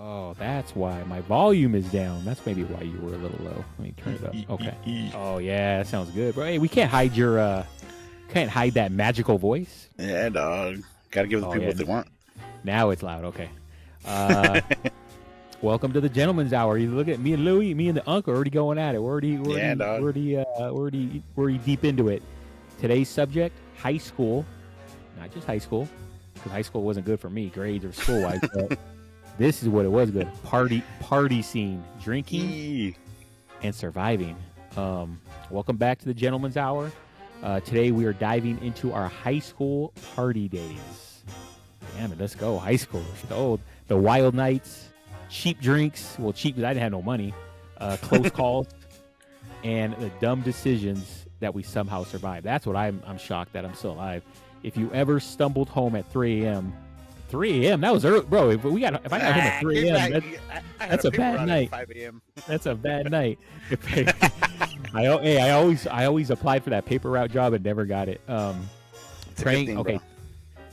Oh, that's why my volume is down. That's maybe why you were a little low. Let me turn it up. Okay. Oh yeah, that sounds good, bro. Hey, we can't hide can't hide that magical voice. Yeah, dog. Gotta give the people what they want. Now it's loud. Okay. Welcome to the Gentleman's Hour. You look at me and Louie, me and the Uncle already going at it. We're already deep into it. Today's subject: high school. Not just high school, because high school wasn't good for me, grades or school wise. But this is what it was good: party scene, drinking, and surviving. Welcome back to the Gentleman's Hour. Today we are diving into our high school party days. Damn it, let's go. High school. The wild nights, cheap drinks. Well, cheap because I didn't have no money. Close calls, and the dumb decisions that we somehow survived. That's what I'm shocked that I'm still alive. If you ever stumbled home at 3 a.m., 3 a.m. That was early, bro. If I got home at 3 a.m., that's a bad night. 5 a.m. That's a bad night. I always applied for that paper route job and never got it. Praying, okay, bro.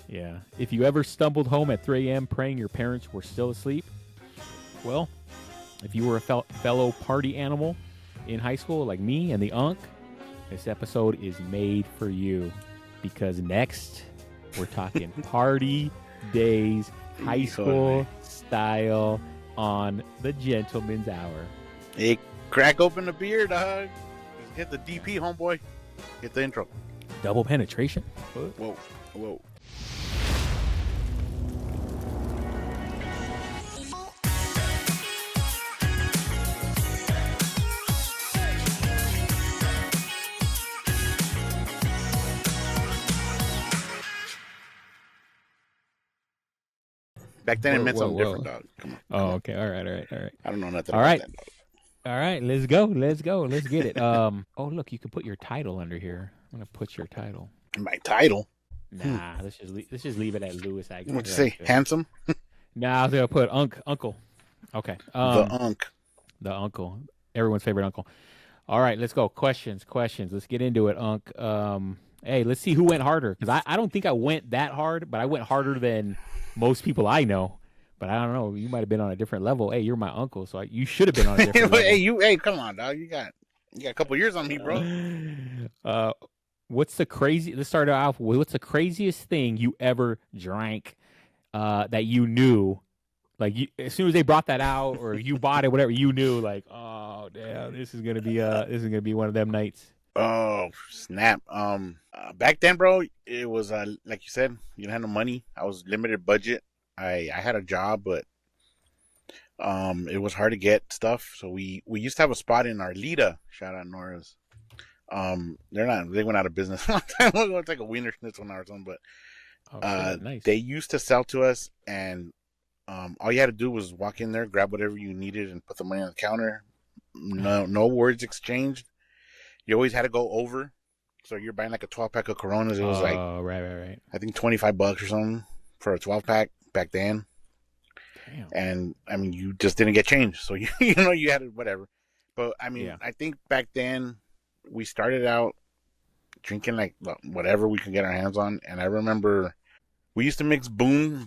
Yeah. If you ever stumbled home at 3 a.m. praying your parents were still asleep, well, if you were a fellow party animal in high school like me and the Unk, this episode is made for you because next we're talking party days, high school style on the Gentleman's Hour. Hey, crack open the beer, dog. Hit the DP, homeboy. Hit the intro. Double penetration. Whoa. Back then it meant something different, dog. Come on. Okay. All right. I don't know nothing about that, dog. All right, let's go. Let's get it. Oh, look, you can put your title under here. I'm gonna put your title. My title? Nah, let's just leave it at Louis Aguilar. What'd you say? Handsome? Nah, I was gonna put uncle. Okay. The uncle. Everyone's favorite uncle. All right, let's go. Questions. Let's get into it, Unk. Hey, let's see who went harder because I don't think I went that hard, but I went harder than most people I know. But I don't know. You might have been on a different level. Hey, you're my uncle, so you should have been on a different level. Hey, come on, dog. You got a couple years on me, bro. Let's start off with what's the craziest thing you ever drank that you knew, like as soon as they brought that out or you bought it, whatever, you knew, like, oh damn, this is gonna be one of them nights. Oh snap! Back then, bro, it was like you said, you didn't have no money. I was limited budget. I had a job, but it was hard to get stuff. So we used to have a spot in Arleta. Shout out Nora's. They went out of business a long time ago. It's like a Wiener Schnitzel now or something, but nice. They used to sell to us, and all you had to do was walk in there, grab whatever you needed, and put the money on the counter. No words exchanged. You always had to go over. So you're buying like a 12-pack of Coronas. It was right. I think $25 or something for a 12-pack back then. Damn. And I mean, you just didn't get change, so you had to, whatever. But I mean, I think back then we started out drinking like whatever we could get our hands on, and I remember we used to mix Boone's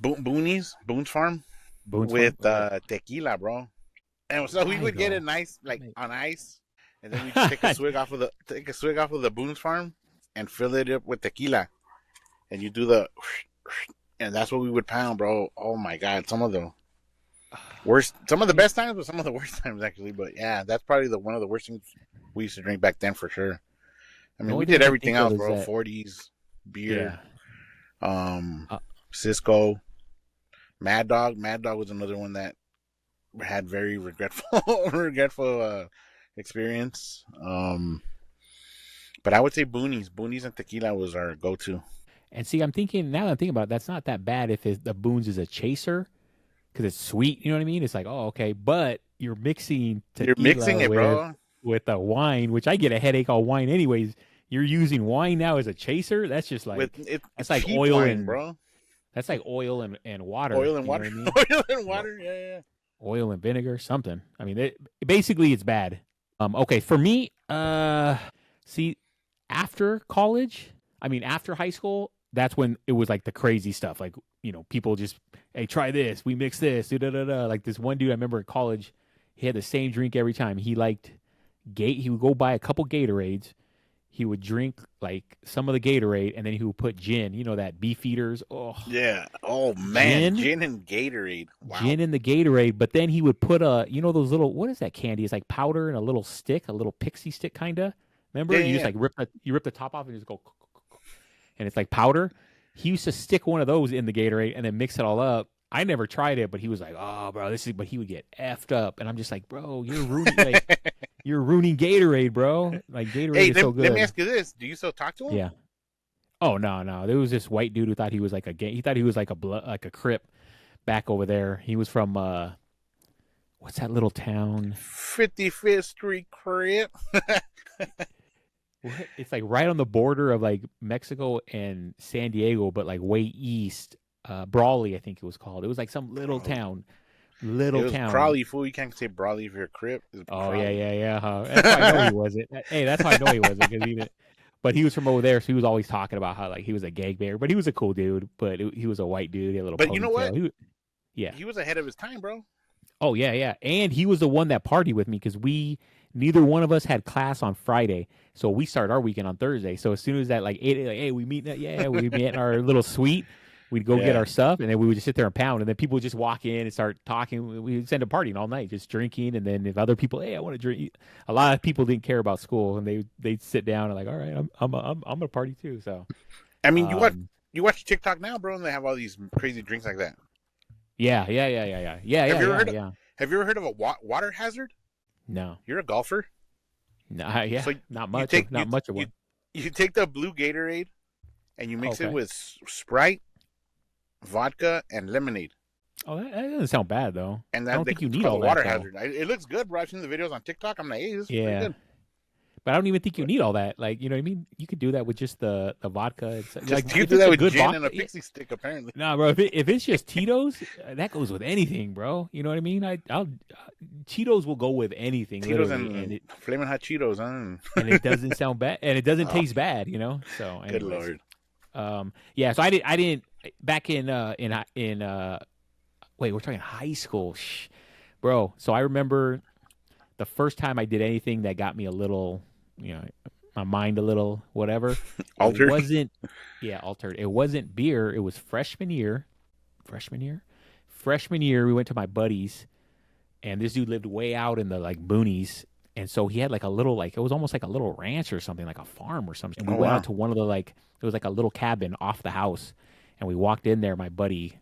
Farm with tequila, bro. And so we would get it nice, like on ice, and then we just take a swig off of the Boone's Farm and fill it up with tequila, and you do and that's what we would pound, bro. Oh my god, some of the best times, but some of the worst times actually. But yeah, that's probably one of the worst things we used to drink back then for sure. I mean, we did everything else, bro. 40s, beer, Cisco, Mad Dog. Mad Dog was another one that had very regretful experience. But I would say Boonies and tequila was our go-to. And see, now that I'm thinking about it, that's not that bad if the Boone's is a chaser because it's sweet. You know what I mean? It's like, oh, okay. But you're mixing it, bro, with a wine, which I get a headache on wine anyways. You're using wine now as a chaser. That's just like it's like oil wine, bro. That's like oil and water. Oil and water. Oil and water. Yeah. Oil and vinegar, something. I mean, basically it's bad. Okay, for me, see, after college, after high school, that's when it was like the crazy stuff. Like, people hey, try this. We mix this. Da, da, da. Like this one dude I remember in college, he had the same drink every time. He liked he would go buy a couple Gatorades. He would drink like some of the Gatorade, and then he would put gin. You know that beef eaters. Oh, yeah. Oh man, gin and Gatorade. Wow. Gin in the Gatorade. But then he would put those little, what is that candy? It's like powder and a little stick, a little pixie stick kind of. Remember? Yeah, you just like rip the top off and just go, and it's like powder. He used to stick one of those in the Gatorade and then mix it all up. I never tried it, but he was like, "Oh, bro, but he would get effed up," and I'm just like, "Bro, you're ruining Gatorade, bro. Like Gatorade is so good." Let me ask you this: do you still talk to him? Yeah. Oh no. There was this white dude who thought he was like he thought he was like a Crip back over there. He was from what's that little town? 55th Street Crip. It's like right on the border of like Mexico and San Diego, but like way east. Brawley, I think it was called. It was like some little town. It was Brawley, fool. You can't say Brawley if you're a Crip. Oh, yeah. Huh? That's why I know he wasn't. Hey, that's why I know he wasn't. But he was from over there, so he was always talking about how like he was a gangbanger. But he was a cool dude. But he was a white dude. He had a little But ponytail. You know what? He was ahead of his time, bro. Oh, yeah. And he was the one that partied with me because neither one of us had class on Friday. So we start our weekend on Thursday. So as soon as that like 8, like, hey, we meet in our little suite. We'd go get our stuff, and then we would just sit there and pound. And then people would just walk in and start talking. We would end up partying all night, just drinking. And then if other people, hey, I want to drink. A lot of people didn't care about school, and they'd sit down and like, all right, I'm gonna party too. So, I mean, you watch TikTok now, bro, and they have all these crazy drinks like that. Yeah. Have you ever heard of a water hazard? No. You're a golfer. No, yeah, so not much. Not much of one. You take the blue Gatorade, and you mix it with Sprite, vodka, and lemonade. Oh, that doesn't sound bad though. And I don't think you need all that. Water hazard. It looks good, bro. I've seen the videos on TikTok. I'm like, hey, this is pretty good. But I don't even think you need all that. Like, you know what I mean? You could do that with just the vodka. It's, like, you do that with gin and a pixie stick, apparently. Nah, bro. If it's just Tito's, that goes with anything, bro. You know what I mean? Cheetos will go with anything. Cheetos and Flamin' Hot Cheetos, huh? And it doesn't sound bad, and it doesn't taste bad, you know. So, anyways. Good Lord. Yeah. So I didn't back in wait, we're talking high school, bro. So I remember the first time I did anything that got me a little, you know, my mind a little whatever. Altered? Altered. It wasn't beer. It was freshman year. Freshman year, we went to my buddy's, and this dude lived way out in the like boonies. And so he had like a little, like, it was almost like a little ranch or something, like a farm or something. And we went out to one of the, like, it was like a little cabin off the house. And we walked in there. My buddy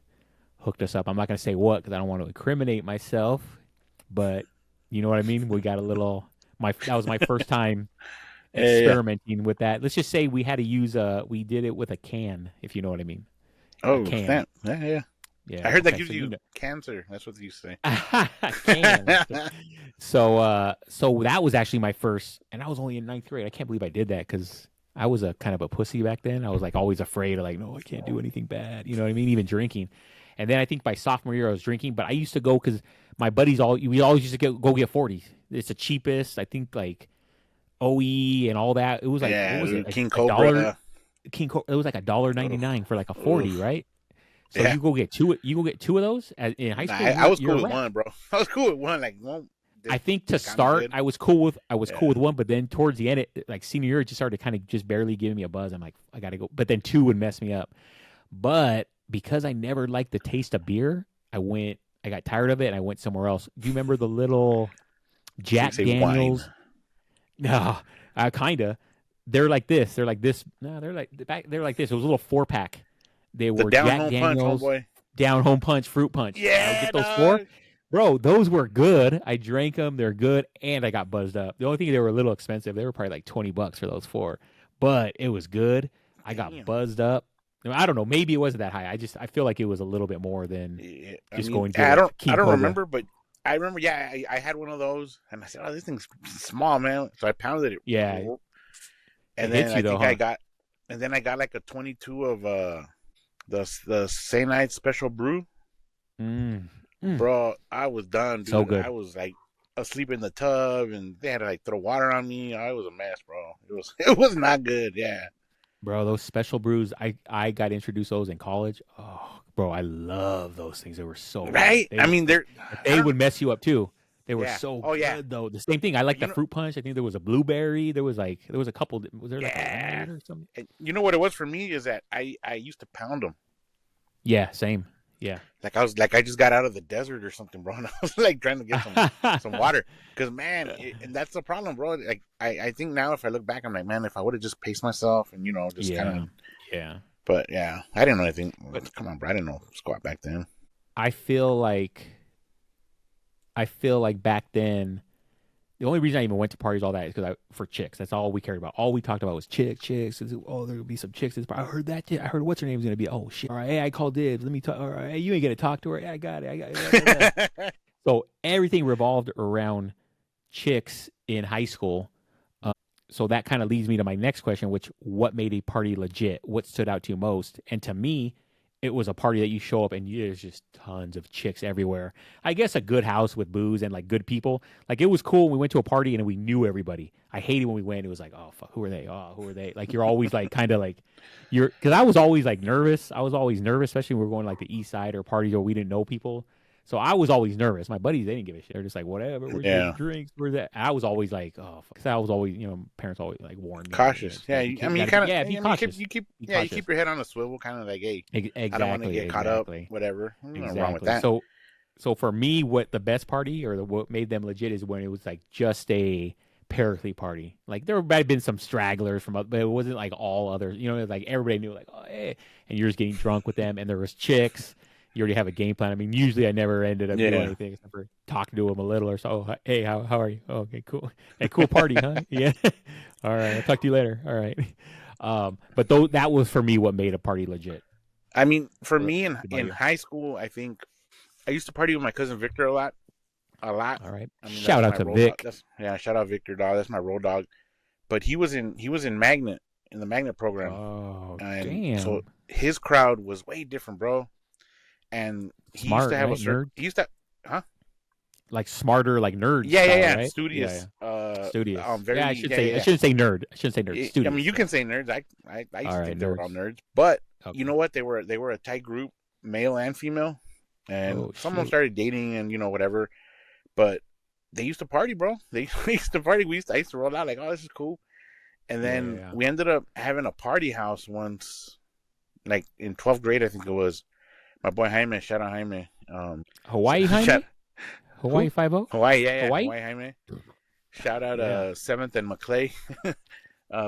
hooked us up. I'm not going to say what because I don't want to incriminate myself. But you know what I mean? We got a little, that was my first time experimenting with that. Let's just say we had to use we did it with a can, if you know what I mean. Oh, can. Yeah. I heard that gives you cancer. That's what you say. Can. So that was actually my first, and I was only in 9th grade. I can't believe I did that because I was a kind of a pussy back then. I was like always afraid of like, no, I can't do anything bad. You know what I mean? Even drinking. And then I think by sophomore year I was drinking, but I used to go because my buddies we always used to go get 40s. It's the cheapest. I think like OE and all that. It was like King Cobra. It was like $1.99 for like a 40, right? So you go get two of those in high school. I was cool with one, bro. I was cool with one. Like one. I think to start, I was cool with one, but then towards the end, like senior year, it just started kind of just barely giving me a buzz. I'm like, I gotta go. But then 2 would mess me up. But because I never liked the taste of beer, I got tired of it and I went somewhere else. Do you remember the little Jack Daniels? Wine. No, kinda. They're like this. They're like this. No, they're like this. It was a little 4-pack. They were Jack Daniels, Down Home Punch, Fruit Punch. Yeah, get those 4. Bro, those were good. I drank them. They're good, and I got buzzed up. The only thing, they were a little expensive. They were probably like $20 for those 4, but it was good. I got buzzed up. I don't know. Maybe it wasn't that high. I feel like it was a little bit more than going to. I don't remember, but I remember. Yeah, I had one of those, and I said, "Oh, this thing's small, man." So I pounded it. Yeah, and then I got like a 22 of the Saint Special Brew. Bro, I was done, dude. So good. I was like asleep in the tub, and they had to like throw water on me. I was a mess, bro. It was not good. Yeah. Bro, those special brews, I got introduced those in college. Oh, bro, I love those things. They were so good. Right? I mean, I They don't. would mess you up too. They were Yeah. so Oh yeah. good though. The same thing. I like the You know. fruit punch. I think there was a blueberry. There was a couple. Was there like a Yeah. lemonade or something? And you know what it was for me is that I used to pound them. Yeah, same. Yeah. Like I just got out of the desert or something, bro. And I was like trying to get some water. Because man, and that's the problem, bro. Like I think now if I look back, I'm like, man, if I would have just paced myself and just kind of. Yeah. But yeah, I didn't know anything. But come on, bro, I didn't know squat back then. I feel like back then the only reason I even went to parties all that is because for chicks. That's all we cared about. All we talked about was chicks. Oh, there would be some chicks. I heard that. I heard what's her name's gonna be. Oh shit! All right, hey, I called dibs. Let me talk. All right, hey, you ain't gonna talk to her. Hey, I got it. So everything revolved around chicks in high school. So that kind of leads me to my next question, which what made a party legit? What stood out to you most? And to me, it was a party that you show up and there's just tons of chicks everywhere. I guess a good house with booze and like good people. Like it was cool when we went to a party and we knew everybody. I hated when we went. It was like, oh fuck, who are they? Oh, who are they? Like you're always like kind of like because I was always like nervous. I was always nervous, especially when we were going like the east side or parties where we didn't know people. So I was always nervous. My buddies, they didn't give a shit. They're just like, whatever. Where's your drinks? Where's that? I was always like, oh, because I was always, parents always like warned me. Cautious. Yeah. You I mean, you kind of, be cautious. You keep your head on a swivel, kind of like, hey, exactly, I don't want to get caught up, whatever. Nothing wrong with that. So for me, what the best party or what made them legit is when it was like just a paraclete party. Like there might have been some stragglers but it wasn't like all others. Like everybody knew, like, oh, hey, and you're just getting drunk with them, and there was chicks. You already have a game plan. I mean, usually I never ended up doing anything except for talking to them a little or so. Oh, hey, how are you? Oh, okay, cool. Hey, cool party, huh? Yeah. All right, I'll talk to you later. All right. But that was for me what made a party legit. I mean, for me in high school, I think I used to party with my cousin Victor a lot. All right. I mean, shout out to Vic. Shout out Victor, dog. That's my road dog. But he was in Magnet, in the Magnet program. Oh, and damn. So his crowd was way different, bro. And he used to have a certain. He used to, huh? Like smarter, like nerds. Yeah. Right? Studious. Studious. I shouldn't say nerd. I shouldn't say nerd. Studious. I mean, you can say nerds. I used to think they were all nerds, but you know what? They were a tight group, male and female, and some of them started dating and whatever. But they used to party, bro. They used to party. I used to roll out like, oh, this is cool. And then we ended up having a party house once, like in 12th grade, I think it was. My boy Jaime, shout out Jaime. Hawaii Jaime? Hawaii 5-0? Hawaii, yeah. Hawaii Jaime. Shout out 7th and McClay.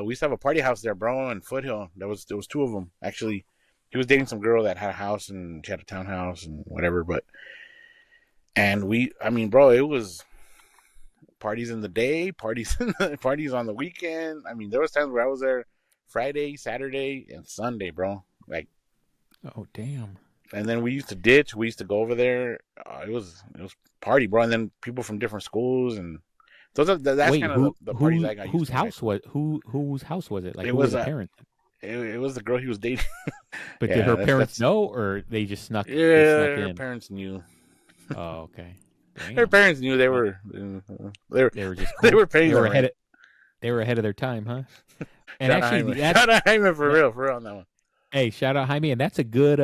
We used to have a party house there, bro, in Foothill. There was two of them. Actually, he was dating some girl that had a house and she had a townhouse and whatever. And bro, it was parties in the day, parties on the weekend. I mean, there was times where I was there Friday, Saturday, and Sunday, bro. Like, oh damn. And then we used to ditch. We used to go over there. It was party, bro. And then people from different schools, and that's kind of the parties I got. Whose house was it? Like, it who was the parent? It was the girl he was dating. But did her parents know, or they just snuck? Yeah, her parents knew. Oh, okay. Damn. Her parents knew they were just cool. They were paying. They were ahead of their time, huh? And shout actually, shout out Jaime for real on that one. Hey, shout out Jaime, and that's a good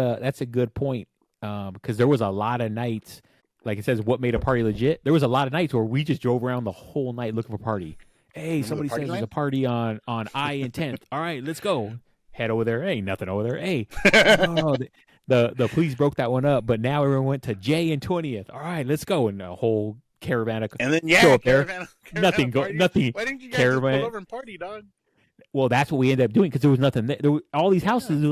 point, because there was a lot of nights, like it says, what made a party legit. There was a lot of nights where we just drove around the whole night looking for a party. Hey, somebody says there's a party on I and 10th. All right, let's go. Head over there. Hey, nothing over there. Hey, the police broke that one up, but now everyone went to J and 20th. All right, let's go. And a whole caravan and then show up caravan nothing. Why didn't you guys just pull over and party, dog? Well, that's what we ended up doing because there was nothing there. All these houses, it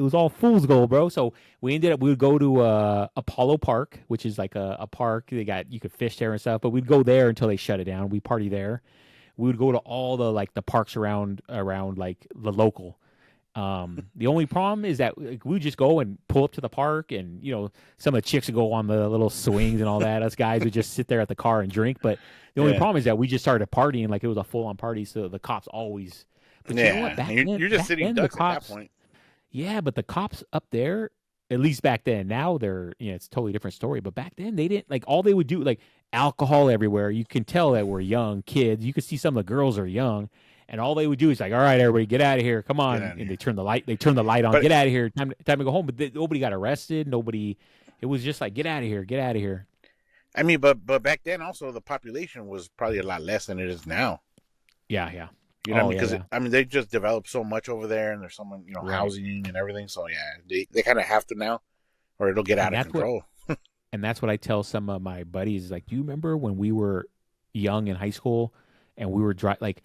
was all fool's gold, bro. So we would go to Apollo Park, which is like a park. You could fish there and stuff, but we'd go there until they shut it down. We party there. We would go to all the parks around like the local. The only problem is that we would just go and pull up to the park, and some of the chicks would go on the little swings and all that. Us guys would just sit there at the car and drink. But the only problem is that we just started partying like it was a full on party. So the cops always. But you know what? You're just sitting ducks at that point. Yeah, but the cops up there, at least back then. Now they're it's a totally different story. But back then they didn't all they would do alcohol everywhere. You can tell that we're young kids. You could see some of the girls are young. And all they would do is like, all right, everybody, get out of here, come on, and they turn the light on, get out of here, time to go home. But nobody got arrested, nobody. It was just like, get out of here, get out of here. I mean, but back then also the population was probably a lot less than it is now. Yeah, yeah. You know, because I mean, they just developed so much over there, and there's so much, housing and everything. So yeah, they kind of have to now, or it'll get out of control. And that's what I tell some of my buddies. Like, do you remember when we were young in high school and we were like,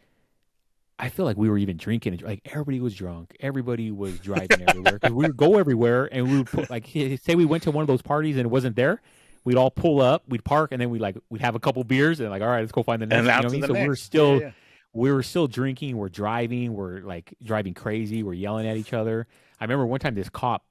I feel like we were even drinking. Like, everybody was drunk. Everybody was driving everywhere. Because we would go everywhere, and we would put, like, say we went to one of those parties and it wasn't there. We'd all pull up, we'd park, and then we'd have a couple beers and like, all right, let's go find the next. And you know what I mean? So next. we were still drinking. We're driving. We're like driving crazy. We're yelling at each other. I remember one time this cop,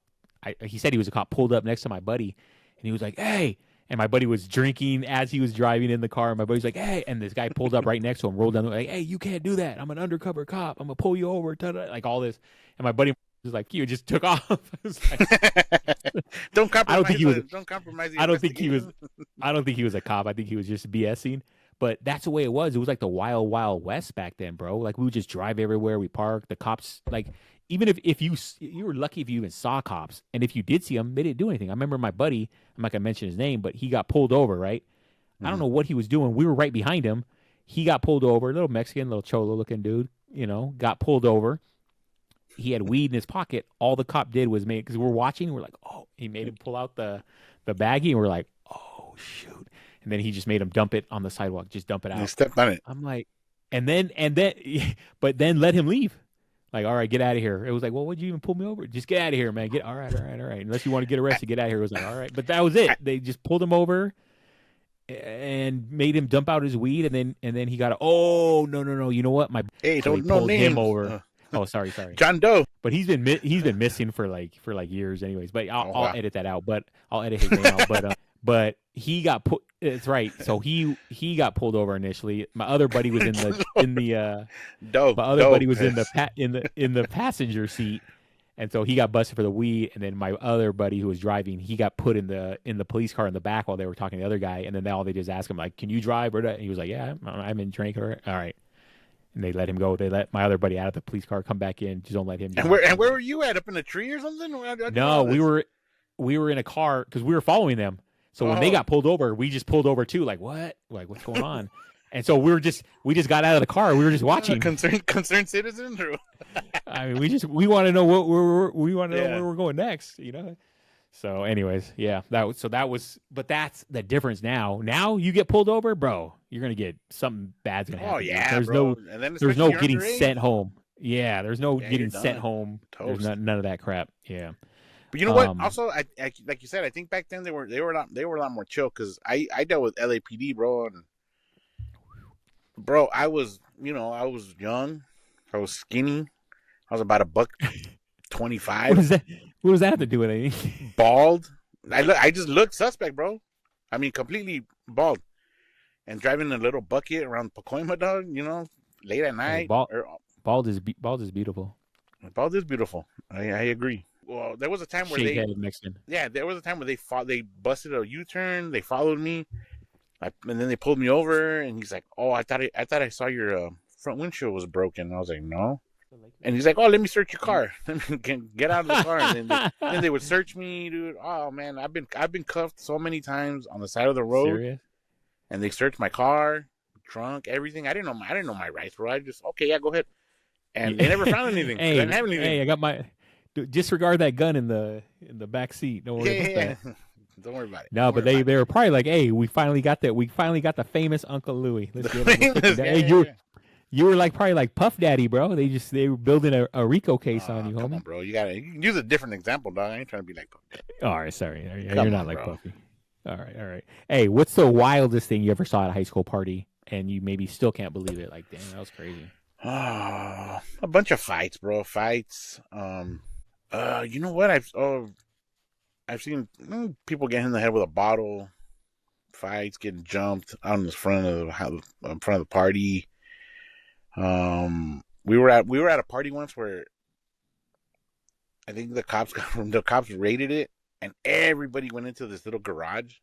he said he was a cop, pulled up next to my buddy. And he was like, hey. And my buddy was drinking as he was driving in the car. And my buddy's like, hey. And this guy pulled up right next to him, rolled down, like, hey, you can't do that. I'm an undercover cop. I'm going to pull you over. Like all this. And my buddy was like, you just took off. Don't compromise. I don't think he was. Don't compromise. I don't think he was a cop. I think he was just BSing. But that's the way it was. It was like the wild, wild west back then, bro. Like, we would just drive everywhere. We park. The cops, like, even if you were lucky if you even saw cops, and if you did see them, they didn't do anything. I remember my buddy, I'm not gonna mention his name, but he got pulled over, right? I don't know what he was doing. We were right behind him. He got pulled over, little Mexican, little cholo looking dude, got pulled over. He had weed in his pocket. All the cop did was because we're watching, we're like, oh, he made him pull out the baggie, and we're like, oh shoot. And then he just made him dump it on the sidewalk, just dump it out. He stepped on it. I'm like, but then let him leave. Like, all right, get out of here. It was like, well, what'd you even pull me over? Just get out of here, man. All right. Unless you want to get arrested, get out of here. It was like, all right. But that was it. They just pulled him over and made him dump out his weed, and then he got no. You know what? Don't know names. Him over. Oh, sorry. John Doe. But he's been missing for years, anyways. But I'll edit that out. But I'll edit his name out. But he got put. It's right. So he got pulled over initially. My other buddy was in the passenger seat, and so he got busted for the weed. And then my other buddy who was driving, he got put in the police car in the back while they were talking to the other guy. And then they just asked him like, "Can you drive?" And he was like, "Yeah, I'm in drink." All right. And they let him go. They let my other buddy out of the police car, come back in. Just don't let him. And where were you at? Up in a tree or something? No, we were in a car because we were following them. So when they got pulled over, we just pulled over too. Like, what? Like, what's going on? And so we just got out of the car. We were just watching. Concerned citizens. I mean, we want to know know where we're going next. So, anyways, yeah, that was. But that's the difference now. Now you get pulled over, bro. You're gonna get something bad's gonna happen. Oh yeah, there's no getting sent home. Yeah, there's no getting sent home. Toast. There's none of that crap. Yeah. But you know what? Also, I like you said, I think back then they were a lot more chill because I dealt with LAPD, bro, and bro, I was young, I was skinny, I was about $125. What does that have to do with anything? Bald. I just looked suspect, bro. I mean, completely bald, and driving a little bucket around Pacoima, dog. Late at night. Bald is beautiful. Bald is beautiful. I agree. Well, there was a time where there was a time where they busted a U-turn. They followed me, and then they pulled me over. And he's like, "Oh, I thought I saw your front windshield was broken." And I was like, "No." And he's like, "Oh, let me search your car. Let me get out of the car." And then they would search me, dude. Oh man, I've been cuffed so many times on the side of the road. Serious? And they searched my car, trunk, everything. I didn't know my rights, bro. I just go ahead. And they never found anything. Hey, I didn't have anything. Hey, I got my. Disregard that gun in the back seat. Don't worry about that. Don't worry about it. No, but they were probably like, "Hey, we finally got that. We finally got the famous Uncle Louie. Let's get him. Hey, you were probably like Puff Daddy, bro. They were building a RICO case on you, homie. Come on, bro. You can use a different example, dog. I ain't trying to be like Puff Daddy. All right, sorry. You're not like Puffy. All right. Hey, what's the wildest thing you ever saw at a high school party and you maybe still can't believe it? Like, damn, that was crazy. A bunch of fights, bro. Fights. You know what? I've seen people get in the head with a bottle. Fights, getting jumped out in front of the party. We were at a party once where I think the cops raided it, and everybody went into this little garage.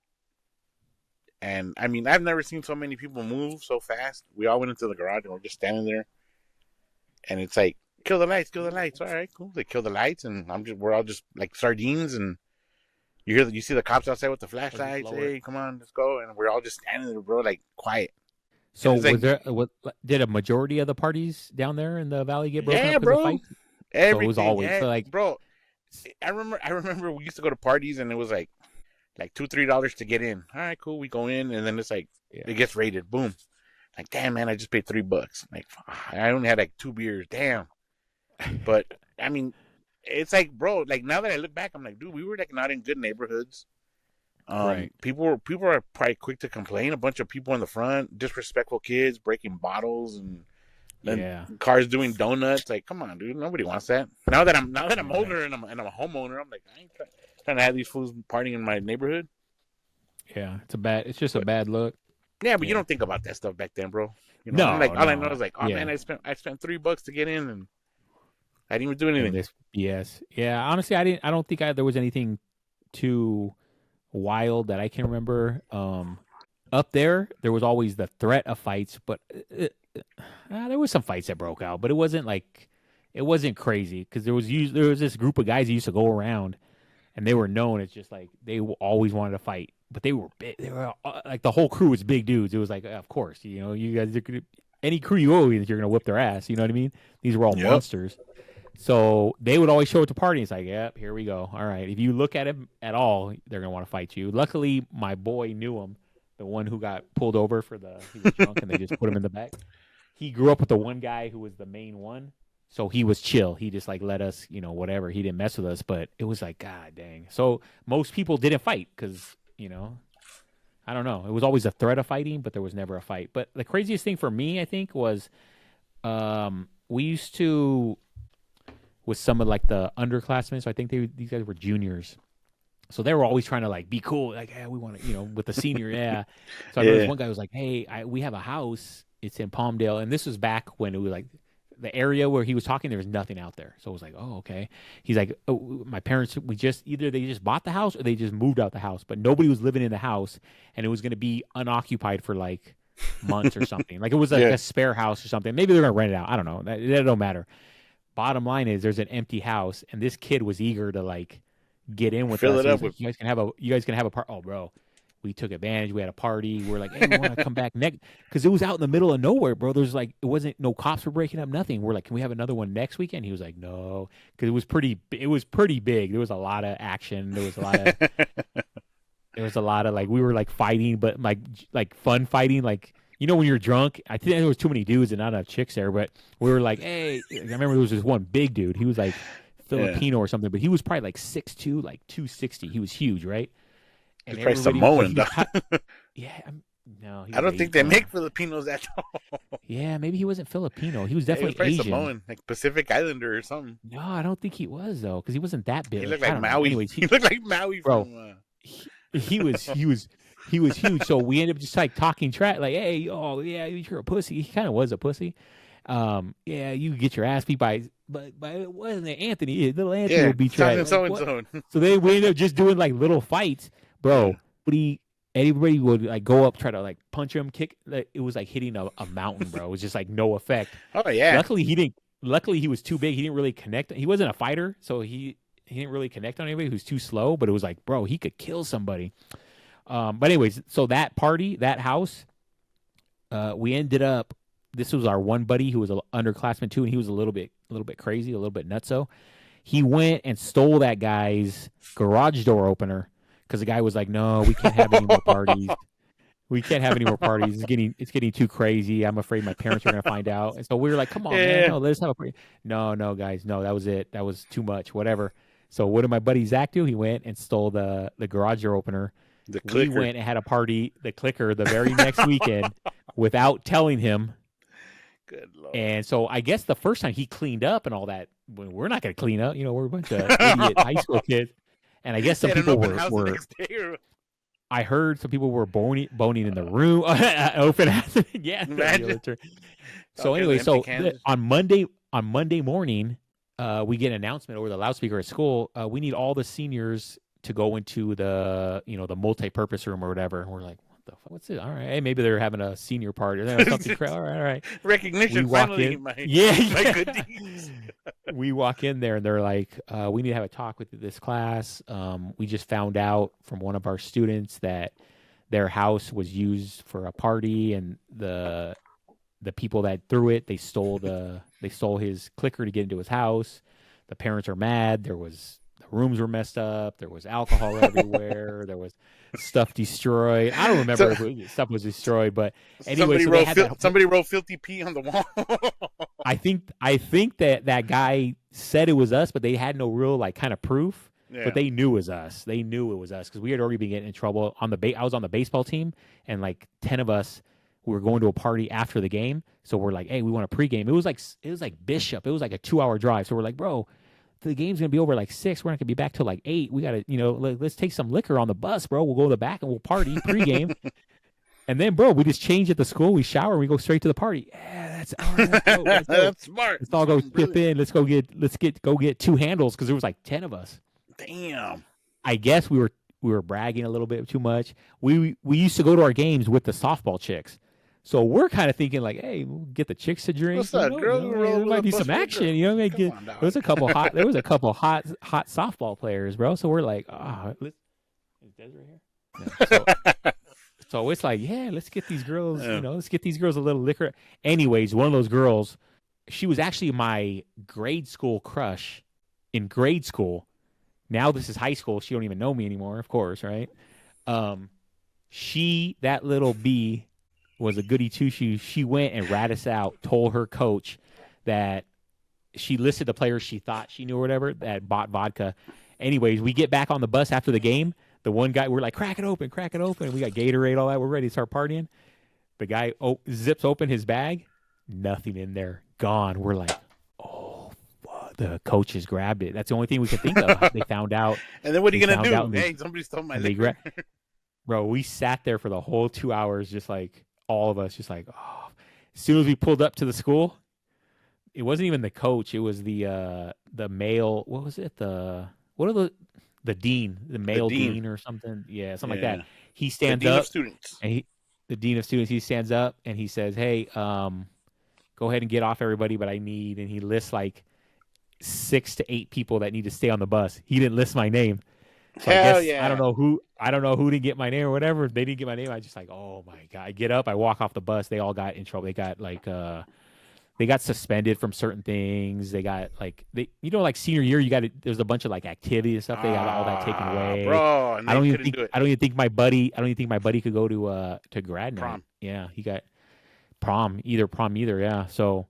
And I mean, I've never seen so many people move so fast. We all went into the garage and we're just standing there. and it's like, kill the lights, kill the lights. All right, cool. They kill the lights, and we're all just like sardines, and you see the cops outside with the flashlights. Hey, come on, let's go, and we're all just standing there, bro, like quiet. So did a majority of the parties down there in the valley get broken up because bro. of fights? Everything, so it was always so like, bro. I remember we used to go to parties, and it was like $2-3 to get in. All right, cool. We go in, and then it's like it gets rated. Boom. Like, damn, man, I just paid $3. Like, I only had like 2 beers. Damn. But I mean, it's like, bro, like now that I look back, I'm like, dude, we were like not in good neighborhoods. Right. People are probably quick to complain. A bunch of people in the front, disrespectful kids breaking bottles, and cars doing donuts. Like, come on, dude, nobody wants that. Now that I'm older and I'm a homeowner, I'm like, I ain't trying to have these fools partying in my neighborhood. Yeah, it's just a bad look. Yeah, but you don't think about that stuff back then, bro. You know, all I know is like, oh man, I spent $3 to get in, and I didn't even do anything. Yes, yeah. Honestly, I don't think there was anything too wild that I can remember. Up there was always the threat of fights, but there was some fights that broke out, but it wasn't crazy because there was this group of guys that used to go around, and they were known as just like they always wanted to fight. But they were big. They were like the whole crew was big dudes. It was like, of course, you know, you guys, any crew you go with, you're gonna whip their ass. You know what I mean? These were all monsters. So they would always show up to parties. It's like, yep, here we go. All right. If you look at him at all, they're gonna want to fight you. Luckily, my boy knew him, the one who got pulled over he was drunk, and they just put him in the back. He grew up with the one guy who was the main one. So he was chill. He just like let us, you know, whatever. He didn't mess with us, but it was like, God dang. So most people didn't fight because, you know, I don't know. It was always a threat of fighting, but there was never a fight. But the craziest thing for me, I think, was we used to, with some of like the underclassmen, so I think these guys were juniors. So they were always trying to like be cool. Like, hey, we want to, you know, with the senior, yeah. So I remember this one guy was like, hey, we have a house. It's in Palmdale. And this was back when it was like, the area where he was talking, there was nothing out there. So it was like, oh, okay. He's like, oh, my parents, either they just bought the house or they just moved out the house, but nobody was living in the house, and it was going to be unoccupied for like months or something. Like it was like a spare house or something. Maybe they're going to rent it out. I don't know. That don't matter. Bottom line is there's an empty house, and this kid was eager to like get in with us. Fill it up with, you guys can have a part. Oh, bro. We took advantage. We had a party. We're like, hey, we want to come back next, because it was out in the middle of nowhere, bro. There's like, it wasn't, no cops were breaking up, nothing. We're like, can we have another one next weekend? He was like, no, because it was pretty big. There was a lot of action. There was a lot of like, we were like fighting, but like fun fighting. Like, you know, when you're drunk, I think there was too many dudes and not enough chicks there, but we were like, hey, I remember there was this one big dude. He was like Filipino or something, but he was probably like 6'2", like 260. He was huge, right? He's probably Samoan, though. Yeah, no. I don't think they make Filipinos that tall. Yeah, maybe he wasn't Filipino. He was definitely Asian. Samoan, like Pacific Islander or something. No, I don't think he was though, because he wasn't that big. He looked like Maui. Anyways, he looked like Maui, bro. He was huge. So we ended up just like talking trash, like, hey, oh yeah, you're a pussy. He kind of was a pussy. Yeah, you get your ass beat by, but it wasn't Anthony. Little Anthony would beat your ass. So then we ended up just doing like little fights. Bro, everybody would like go up, try to like punch him, kick. It was like hitting a mountain, bro. It was just like no effect. Oh yeah. Luckily he was too big. He didn't really connect. He wasn't a fighter, so he didn't really connect on anybody who's too slow. But it was like, bro, he could kill somebody. But anyways, so that party, that house, we ended up. This was our one buddy who was an underclassman too, and he was a little bit crazy, a little bit nutso. He went and stole that guy's garage door opener. Because the guy was like, no, we can't have any more parties. We can't have any more parties. It's getting too crazy. I'm afraid my parents are going to find out. And so we were like, come on, man. No, let's have a party. No, guys. No, that was it. That was too much. Whatever. So what did my buddy Zach do? He went and stole the garage door opener. The clicker. We went and had a party, the clicker, the very next weekend without telling him. Good Lord. And so I guess the first time he cleaned up and all that, we're not going to clean up. You know, we're a bunch of idiot high school kids. And I guess some people were I heard some people were boning in the room. Open house. Yeah. So anyway, on Monday morning, we get an announcement over the loudspeaker at school. We need all the seniors to go into the, the multi-purpose room or whatever. And we're like, what the fuck? What's it? All right, hey, maybe they're having a senior party or something. All right. Recognition. We walk Finally, in. my good deeds. We walk in there and they're like, we need to have a talk with this class. We just found out from one of our students that their house was used for a party, and the people that threw it, they stole his clicker to get into his house. The parents are mad. The rooms were messed up. There was alcohol everywhere. There was stuff destroyed. I don't remember if stuff was destroyed, but anyway, somebody wrote filthy pee on the wall. I think that guy said it was us, but they had no real kind of proof. Yeah. But they knew it was us. They knew it was us because we had already been getting in trouble on I was on the baseball team, and 10 of us were going to a party after the game. So we're like, hey, we want a pregame. It was like Bishop. It was like a 2-hour drive. So we're like, bro, the game's gonna be over 6. We're not gonna be back till 8. We gotta, let's take some liquor on the bus, bro. We'll go to the back and we'll party pregame. And then, bro, we just change at the school. We shower. And we go straight to the party. Yeah, that's all right. Let's go. That's smart. Let's all go chip in. Let's go get 2 handles because there was 10 of us. Damn. I guess we were bragging a little bit too much. We used to go to our games with the softball chicks. So we're kind of thinking hey, we'll get the chicks to drink. What's up, girl? There might be some action. There was a couple hot softball players, bro. So we're like, is Des right here? No. So it's let's get these girls. Let's get these girls a little liquor. Anyways, one of those girls, she was actually my grade school crush in grade school. Now this is high school. She don't even know me anymore, of course, right? That little bee was a goody two-shoes. She went and ratted us out, told her coach that she listed the players she thought she knew or whatever that bought vodka. Anyways, we get back on the bus after the game. The one guy, we're like, crack it open. We got Gatorade, all that. We're ready to start partying. The guy zips open his bag. Nothing in there. Gone. We're like, oh, fuck. The coaches grabbed it. That's the only thing we could think of. They found out. And then what are you going to do? Hey, somebody stole my liquor. Bro, we sat there for the whole 2 hours just all of us just oh. As soon as we pulled up to the school, it wasn't even the coach. It was the male. What was it? The dean, the male dean or something. Yeah, something like that. He stands up. The dean of students. And the dean of students. He stands up and he says, "Hey, go ahead and get off, everybody. But I need." And he lists 6 to 8 people that need to stay on the bus. He didn't list my name. So Hell yeah. I don't know who didn't get my name or whatever. If they didn't get my name, I just oh my God. I get up, I walk off the bus. They all got in trouble. They got they got suspended from certain things. They got senior year, there's a bunch of activity and stuff. They got all that taken away. Bro, I don't even think my buddy could go to grad night. Prom. Yeah, he got prom either. Yeah. So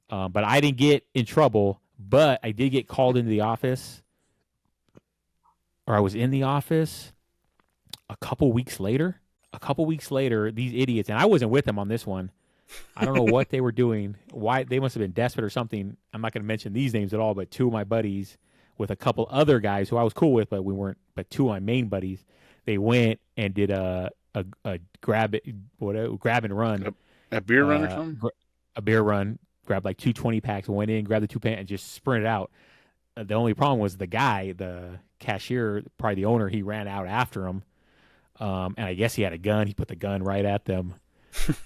but I didn't get in trouble, but I did get called into the office. Or I was in the office a couple weeks later, these idiots, and I wasn't with them on this one. I don't know what they were doing. Why they must have been desperate or something. I'm not going to mention these names at all, but 2 of my buddies with a couple other guys who I was cool with, but we weren't. But 2 of my main buddies, they went and did a grab and run, a beer run or something. A beer run. Grabbed 2 20-packs, went in, grabbed the 2 packs, and just sprinted out. The only problem was the guy, the cashier, probably the owner, he ran out after him. And I guess he had a gun. He put the gun right at them.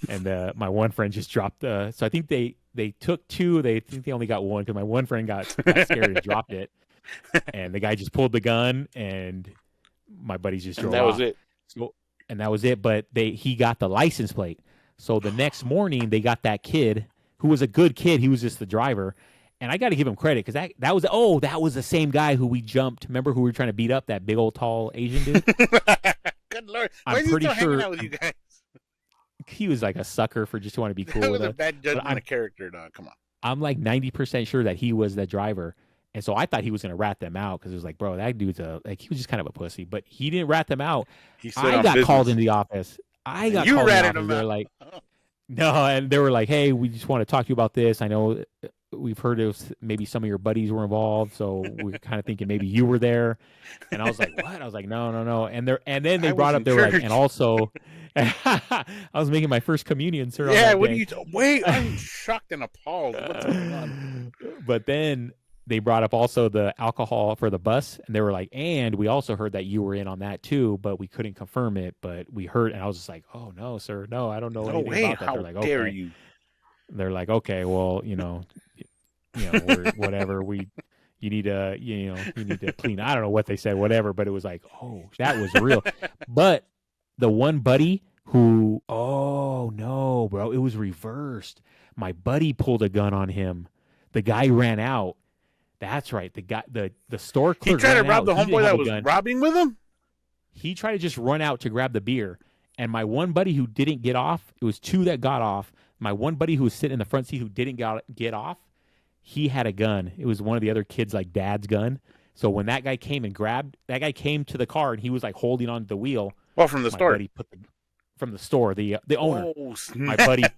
And my one friend just dropped so I think they took 2. They think they only got 1 because my one friend got scared and dropped it. And the guy just pulled the gun, and my buddies just drove off. That was it. And that was it. But he got the license plate. So the next morning, they got that kid who was a good kid. He was just the driver. And I got to give him credit because that was the same guy who we jumped. Remember who we were trying to beat up, that big old tall Asian dude? Good Lord. I'm pretty sure hanging out with you guys? He was a sucker for just wanting to be cool. That was with a bad judgment of character, dog. Come on. I'm 90% sure that he was the driver. And so I thought he was going to rat them out because it was bro, that dude's he was just kind of a pussy. But he didn't rat them out. I got called into the office. You ratted him out. They're no, and they were hey, we just want to talk to you about this. I know we've heard maybe some of your buddies were involved, so we're kind of thinking maybe you were there. And I was like, what? I was like, no. And then they brought up, they were and also, I was making my first communion, sir. Yeah, what do you? Wait, I'm shocked and appalled. What's going on? But then they brought up also the alcohol for the bus, and they were like, and we also heard that you were in on that too, but we couldn't confirm it, but we heard, and I was just like, oh no, sir, no, I don't know No anything way. about that. They're How like, dare okay. you? They're like, okay, well, we're whatever you need to clean. I don't know what they said, whatever, but it was like, oh, that was real. But the one buddy who, oh no, bro, it was reversed. My buddy pulled a gun on him. The guy ran out. That's right. The store He clerk tried to ran rob out. the He didn't homeboy have that a was gun. robbing with him? He tried to just run out to grab the beer. And my one buddy who didn't get off, it was two that got off. My one buddy who was sitting in the front seat who didn't get off, he had a gun. It was one of the other kids' like dad's gun. So when that guy came to the car and he was like holding onto the wheel. Well, from the store. Buddy from the store, the owner. Oh,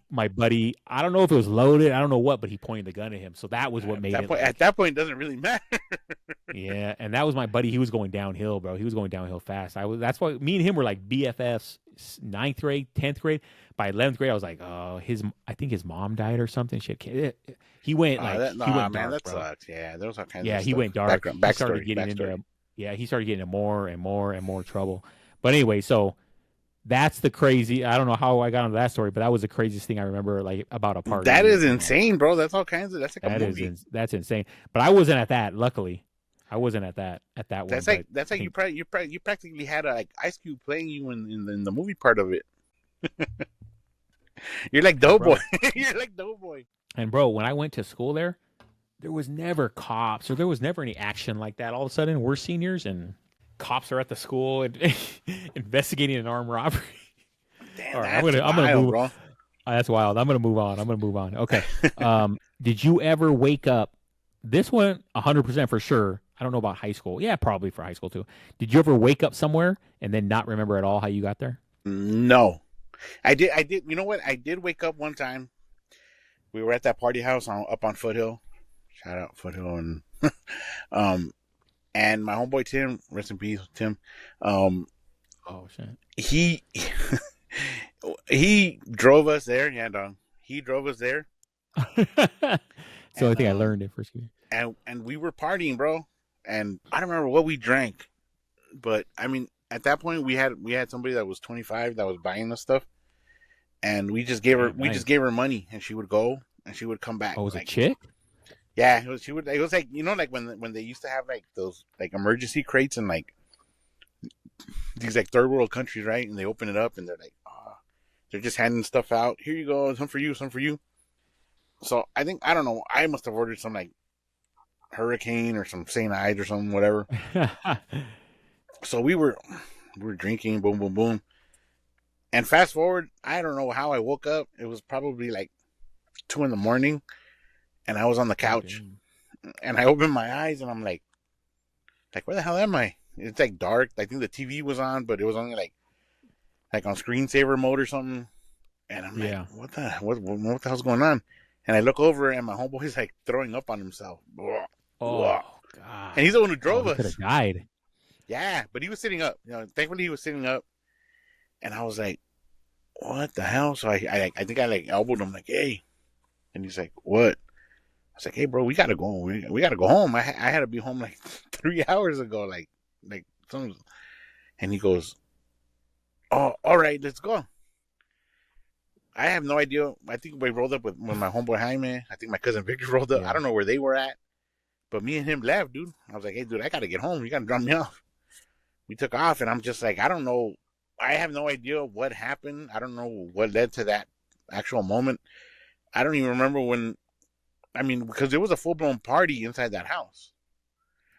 my buddy, I don't know if it was loaded, I don't know what, but he pointed the gun at him. So that was what made it. At that point, it doesn't really matter. Yeah, and that was my buddy. He was going downhill, bro. He was going downhill fast. That's why me and him were like BFFs, 9th grade, 10th grade. By 11th grade, I was like, oh, I think his mom died or something. Shit, he went like he went dark, that bro. sucks. Yeah, there was all kinds. Yeah, of he stuff. went dark. Backstory. He started getting into more and more and more trouble. But anyway, so that's the crazy. I don't know how I got into that story, but that was the craziest thing I remember, like about a party. That is insane, bro. That's all kinds of. That's like a movie. That's insane. But I wasn't at that. Luckily, I wasn't at that one. That's like you practically had a like Ice Cube playing you in the movie part of it. You're like Doughboy. You're like Doughboy. And bro, when I went to school there was never cops or there was never any action like that. All of a sudden, we're seniors and cops are at the school and investigating an armed robbery. Damn, all right, that's I'm gonna move. Bro. That's wild. I'm gonna move on. Okay. Did you ever wake up? This one, 100% for sure. I don't know about high school. Yeah, probably for high school too. Did you ever wake up somewhere and then not remember at all how you got there? No, I did. You know what? I did wake up one time. We were at that party house up on Foothill. Shout out Foothill and my homeboy Tim, rest in peace, Tim. Oh shit. He drove us there. Yeah, dog. He drove us there. It's the only thing I learned in first year. And we were partying, bro. And I don't remember what we drank, but I mean, at that point we had somebody that was 25 that was buying us stuff, and we just gave her money, and she would go and she would come back. Oh, was like, a chick? Yeah, it was like, you know, like when they used to have like those like emergency crates in like these like third world countries, right? And they open it up and they're like, they're just handing stuff out. Here you go, some for you, some for you. So I don't know. I must have ordered some like Hurricane or some St. Ides or something, whatever. So we were drinking, boom, boom, boom. And fast forward, I don't know how I woke up. It was probably like 2 a.m. and I was on the couch. And I opened my eyes and I'm like, where the hell am I? It's like dark. I think the TV was on, but it was only like on screensaver mode or something. And I'm like, what the hell's going on? And I look over and my homeboy's like throwing up on himself. Oh, God. And he's the one who drove us. Could have died. Yeah, but he was sitting up. You know, thankfully he was sitting up. And I was like, what the hell? So I think I like elbowed him like, hey. And he's like, what? I was like, hey, bro, we gotta go. We gotta go home. I had to be home like 3 hours ago. Like something. And he goes, oh, all right, let's go. I have no idea. I think we rolled up with my homeboy Jaime. I think my cousin Victor rolled up. Yeah. I don't know where they were at. But me and him left, dude. I was like, hey, dude, I got to get home. You got to drop me off. We took off, and I'm just like, I don't know. I have no idea what happened. I don't know what led to that actual moment. I don't even remember because it was a full-blown party inside that house.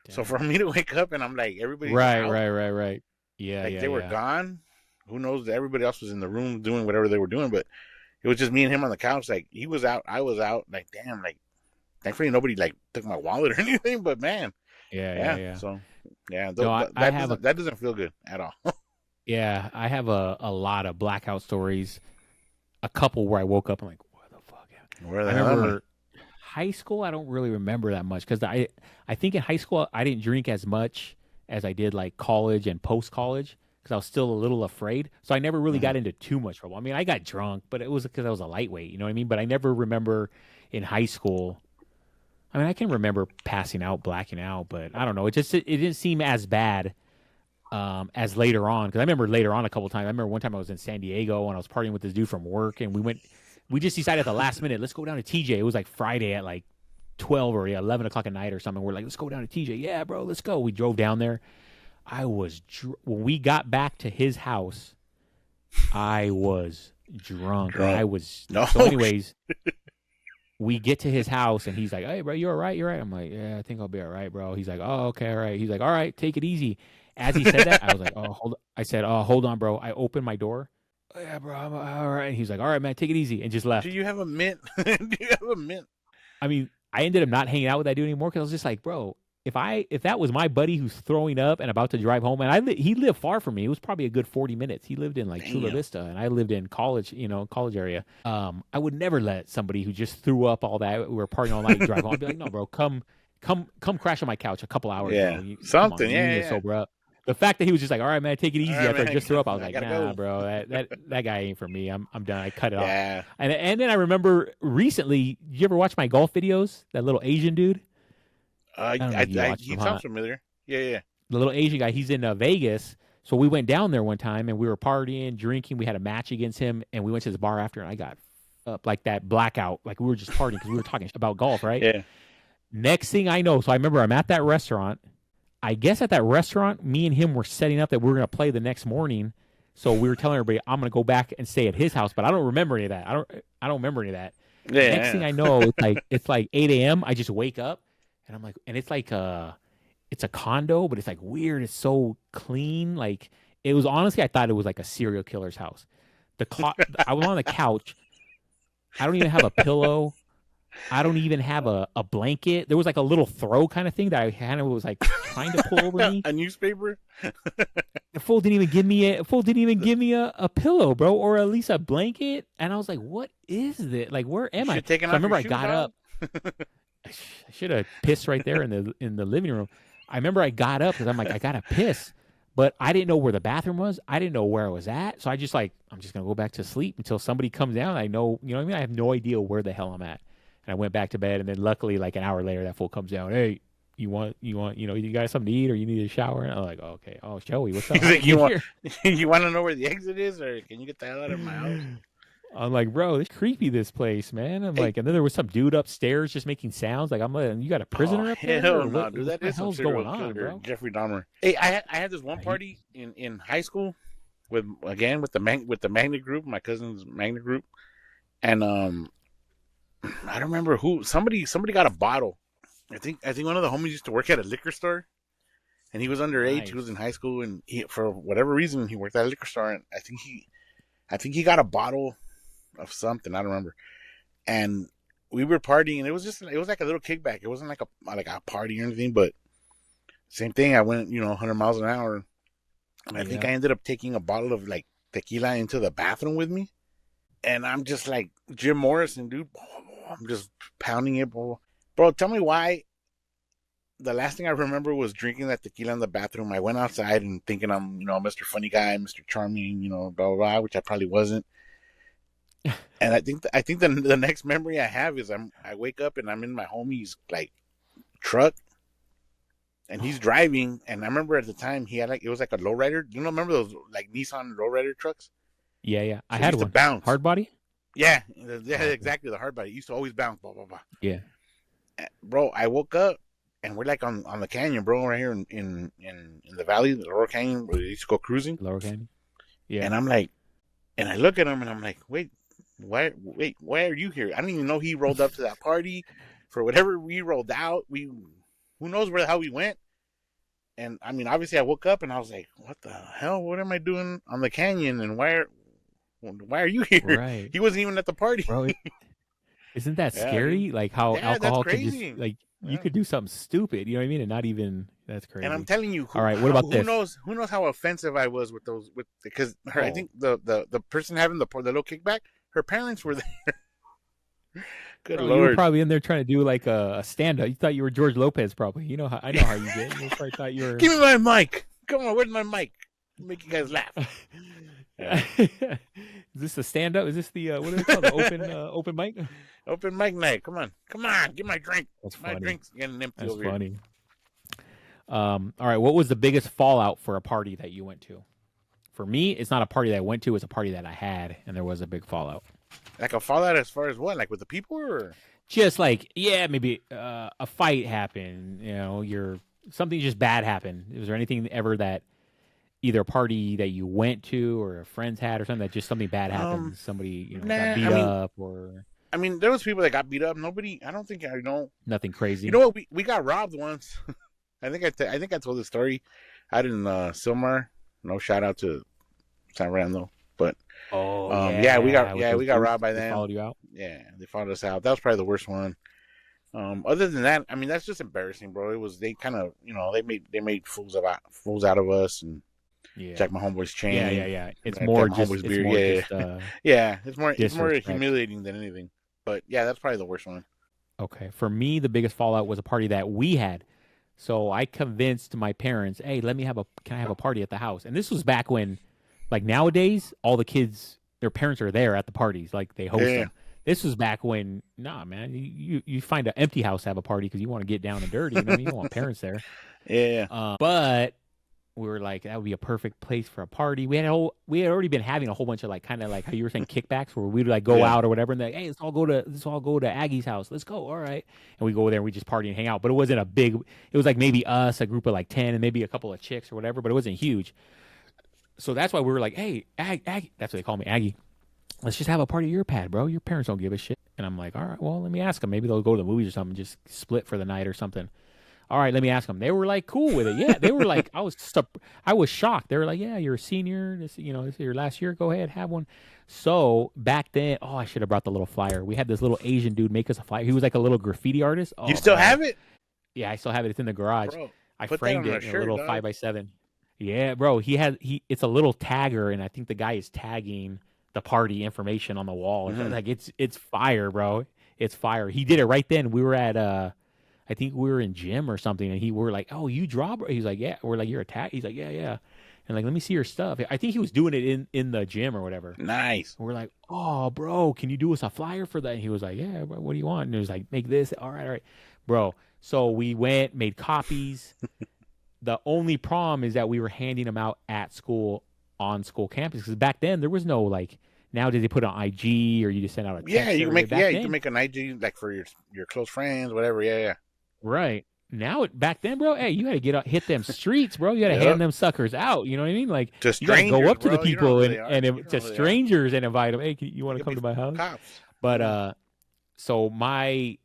Damn. So for me to wake up, and I'm like, everybody's out. Right. Yeah, like they were gone. Who knows? Everybody else was in the room doing whatever they were doing, but it was just me and him on the couch. Like he was out, I was out. Like damn, like thankfully nobody like took my wallet or anything. But man, yeah. So yeah, that doesn't feel good at all. Yeah, I have a lot of blackout stories. A couple where I woke up and like, what the fuck? Where the hell am I? Remember high school. I don't really remember that much because I think in high school I didn't drink as much as I did like college and post college. I was still a little afraid. So I never really got into too much trouble. I mean, I got drunk, but it was because I was a lightweight, you know what I mean? But I never remember in high school I mean, I can remember passing out, blacking out, but I don't know. It didn't seem as bad as later on. Because I remember later on a couple times. I remember one time I was in San Diego and I was partying with this dude from work, and we just decided at the last minute, let's go down to TJ. It was like Friday at like 12 or 11 o'clock at night or something. We're like, let's go down to TJ. Yeah, bro, let's go. We drove down there. When we got back to his house, I was drunk. So anyways, we get to his house and he's like, hey, bro, you all right? You're right. I'm like, yeah, I think I'll be all right, bro. He's like, oh, okay, all right. He's like, all right, take it easy. As he said that, I was like, hold on, bro. I opened my door. Oh, yeah, bro, I'm all right. And he's like, all right, man, take it easy, and just left. Do you have a mint? Do you have a mint? I mean, I ended up not hanging out with that dude anymore because I was just like, bro, if that was my buddy who's throwing up and about to drive home, and he lived far from me, it was probably a good 40 minutes. He lived in like Chula Vista, and I lived in college area. I would never let somebody who just threw up all that, we were partying all night, drive home. I'd be like, no, bro, come crash on my couch a couple hours. Yeah, bro. something. You need to sober up. The fact that he was just like, all right, man, take it easy after I just threw up, I was like, nah, go. Bro, that guy ain't for me. I'm done. I cut it off. And then I remember recently, you ever watch my golf videos? That little Asian dude? He sounds familiar. Yeah. The little Asian guy, he's in Vegas. So we went down there one time and we were partying, drinking. We had a match against him and we went to this bar after and I got up like that blackout. Like we were just partying because we were talking about golf, right? Yeah. Next thing I know, so I remember I'm at that restaurant. I guess at that restaurant, me and him were setting up that we were going to play the next morning. So we were telling everybody, I'm going to go back and stay at his house, but I don't remember any of that. I don't remember any of that. Yeah. Next thing I know, it's like 8 a.m. I just wake up and I'm like, and it's like it's a condo, but it's like weird. It's so clean. Like it was honestly, I thought it was like a serial killer's house. I was on the couch. I don't even have a pillow. I don't even have a blanket. There was like a little throw kind of thing that I kind of was like trying to pull over me. A newspaper? The fool didn't even give me a pillow, bro, or at least a blanket. And I was like, what is this? Like, where am I? So I remember I got up. I should have pissed right there in the living room. I remember I got up because I'm like, I gotta piss. But I didn't know where the bathroom was. I didn't know where I was at. So I'm just going to go back to sleep until somebody comes down. I know, you know what I mean? I have no idea where the hell I'm at. And I went back to bed, and then luckily, like an hour later, that fool comes down. Hey, you got something to eat, or you need a shower? And I'm like, oh, okay. Oh, Joey, what's up? Like, you want to know where the exit is, or can you get the hell out of my house? I'm like, bro, it's creepy, this place, man. I'm like, and then there was some dude upstairs just making sounds. Like, I'm like, you got a prisoner up there? Hell no, dude. That is some going on, bro? Jeffrey Dahmer. Hey, I had this one party in high school with the magnet group, my cousin's magnet group, and I don't remember who. Somebody got a bottle. I think one of the homies used to work at a liquor store, and he was underage. Nice. He was in high school, and for whatever reason he worked at a liquor store, and I think he got a bottle of something. I don't remember. And we were partying, and it was like a little kickback. It wasn't like a party or anything, but same thing. I went 100 miles an hour, and I think I ended up taking a bottle of like tequila into the bathroom with me, and I'm just like Jim Morrison, dude. I'm just pounding it, bro. Tell me why. The last thing I remember was drinking that tequila in the bathroom. I went outside and thinking I'm, Mr. Funny Guy, Mr. Charming, blah, blah, blah, which I probably wasn't. And I think the next memory I have is I wake up and I'm in my homie's like truck, and he's driving. And I remember at the time he had it was like a lowrider. Remember those like Nissan lowrider trucks? Yeah. So I had one. Bounce. Hard body? Yeah, exactly. The hard body. It used to always bounce, blah, blah, blah. Yeah. Bro, I woke up and we're like on the canyon, bro, right here in the valley, the Lower Canyon, where we used to go cruising. Lower Canyon? Yeah. And I'm like, and I look at him and I'm like, wait, why are you here? I didn't even know he rolled up to that party. For whatever we rolled out, who knows where the hell we went. And I mean, obviously I woke up and I was like, what the hell? What am I doing on the canyon? And why are you here? Right. He wasn't even at the party. Bro, isn't that scary? Like how alcohol could just you could do something stupid, you know what I mean? And not even, that's crazy. And I'm telling you, all right, what about this? Who knows how offensive I was because I think the person having the little kickback, her parents were there. Good Lord. You were probably in there trying to do like a stand up. You thought you were George Lopez, probably. I know how you get. You probably thought you were. Give me my mic. Come on, where's my mic? Make you guys laugh. Yeah. Is this a stand up? Is this the what do they call the open mic? Open mic night. Come on, get my drink. That's My funny. drink's getting empty. That's over funny. All right. What was the biggest fallout for a party that you went to? For me, it's not a party that I went to. It's a party that I had, and there was a big fallout. Like a fallout as far as what? Like with the people, or just like maybe a fight happened. You know, something just bad happened. Was there anything ever that either a party that you went to or a friends had or something that just something bad happened? Somebody got beat up or. I mean, there was people that got beat up. Nobody. I don't think I know. Nothing crazy. You know what? We got robbed once. I think I told the story. I didn't Silmar. No shout out to San Rando, but we got robbed by them. They followed you out. Yeah, they followed us out. That was probably the worst one. Other than that, I mean, that's just embarrassing, bro. It was they kind of they made fools out of us and check my homeboy's chain. Yeah. It's more just it's more humiliating than anything. But yeah, that's probably the worst one. Okay, for me, the biggest fallout was a party that we had. So I convinced my parents, hey, can I have a party at the house? And this was back when, like nowadays, all the kids, their parents are there at the parties, like they host them. This was back when, nah, man, you find an empty house to have a party because you want to get down and dirty. You know what I mean? You don't want parents there. Yeah. But we were like, that would be a perfect place for a party. We had already been having a whole bunch of like kind of like how you were saying kickbacks where we'd like go out or whatever and like, hey, let's all go to Aggie's house. Let's go. All right. And we go there and we just party and hang out. But it wasn't it was like maybe us, a group of like 10 and maybe a couple of chicks or whatever, but it wasn't huge. So that's why we were like, hey, Aggie, that's what they call me, Aggie. Let's just have a party at your pad, bro. Your parents don't give a shit. And I'm like, all right, well, let me ask them. Maybe they'll go to the movies or something, just split for the night or something. All right, let me ask them. They were like cool with it. Yeah, they were like, I was shocked. They were like, yeah, you're a senior. This is your last year. Go ahead, have one. So back then, I should have brought the little flyer. We had this little Asian dude make us a flyer. He was like a little graffiti artist. You still have it? Yeah, I still have it. It's in the garage. Bro, I framed it in a little 5x7. Yeah, bro. It's a little tagger, and I think the guy is tagging the party information on the wall. Mm-hmm. Like it's fire, bro. It's fire. He did it right then. We were at I think we were in gym or something, and we're like, oh, you draw? He's like, yeah. We're like, you're a tag? He's like, yeah. And like, let me see your stuff. I think he was doing it in the gym or whatever. Nice. And we're like, oh, bro, can you do us a flyer for that? And he was like, yeah, bro, what do you want? And he was like, make this. All right. Bro, so we went, made copies. The only problem is that we were handing them out at school, on school campus. Because back then, there was no, like, now did they put on IG or you just send out a text? Yeah, you can make an IG, like, for your close friends, whatever. Yeah. Right. Now, back then, bro, hey, you had to hit them streets, bro. You got to hand them suckers out. You know what I mean? Like, to you got to go up to the people to strangers and invite them. Hey, you want to come to my house? Cops. But so my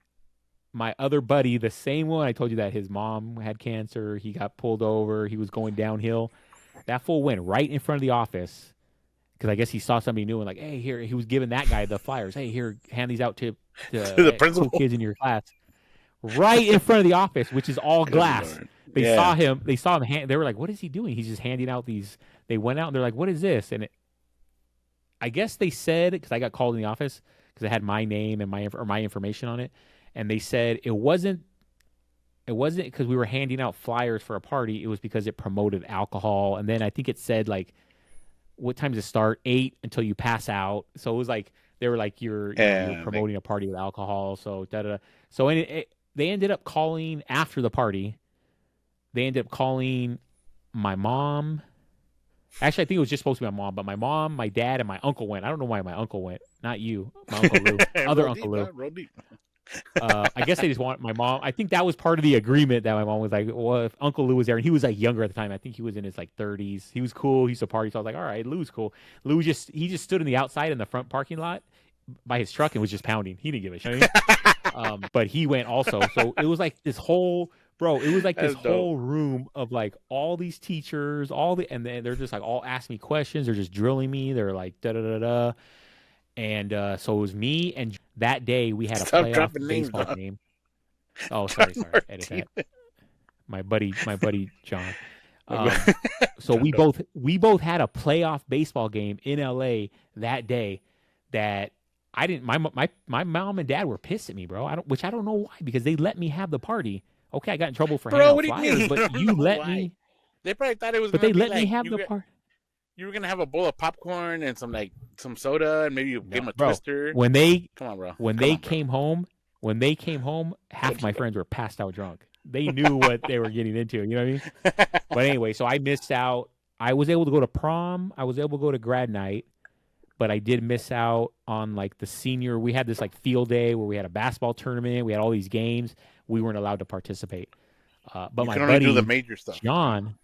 other buddy, the same one, I told you that his mom had cancer. He got pulled over. He was going downhill. That fool went right in front of the office because I guess he saw somebody new and like, hey, here. He was giving that guy the flyers. Hey, here, hand these out to the principal, cool kids in your class. Right in front of the office, which is all glass. They saw him. They were like, "What is he doing?" He's just handing out these. They went out and they're like, "What is this?" And I guess they said, because I got called in the office because it had my name and my information on it, and they said it wasn't because we were handing out flyers for a party. It was because it promoted alcohol, and then I think it said like, "What time does it start? 8 until you pass out." So it was like they were like, "You're promoting a party with alcohol." So So they ended up calling after the party. They ended up calling my mom. Actually, I think it was just supposed to be my mom, but my mom, my dad, and my uncle went. I don't know why my uncle went. Not you. My Uncle Lou. Other Uncle Lou. I guess they just want my mom. I think that was part of the agreement that my mom was like, well, if Uncle Lou was there, and he was like younger at the time. I think he was in his like 30s. He was cool. He used to party. So I was like, all right, Lou's cool. He just stood in the outside in the front parking lot by his truck and was just pounding. He didn't give a shit. But he went also. So it was like this whole whole room of like all these teachers, and then they're just like all asking me questions. They're just drilling me. They're like da da da da. And so it was me, and that day we had a playoff baseball game. Oh, sorry, edit that. My buddy John. So we both had a playoff baseball game in LA that day. That I didn't. My mom and dad were pissed at me, bro. I don't know why, because they let me have the party. Okay, I got in trouble for handing out flyers, but you let me. They probably thought it was. But they let me have the party. You were gonna have a bowl of popcorn and some soda and maybe give them a bro, twister. Come on, bro. When they came home, half my friends were passed out drunk. They knew what they were getting into. You know what I mean? But anyway, so I missed out. I was able to go to prom. I was able to go to grad night, but I did miss out on like the senior. We had this like field day where we had a basketball tournament. We had all these games. We weren't allowed to participate. But my buddy do the major stuff. John,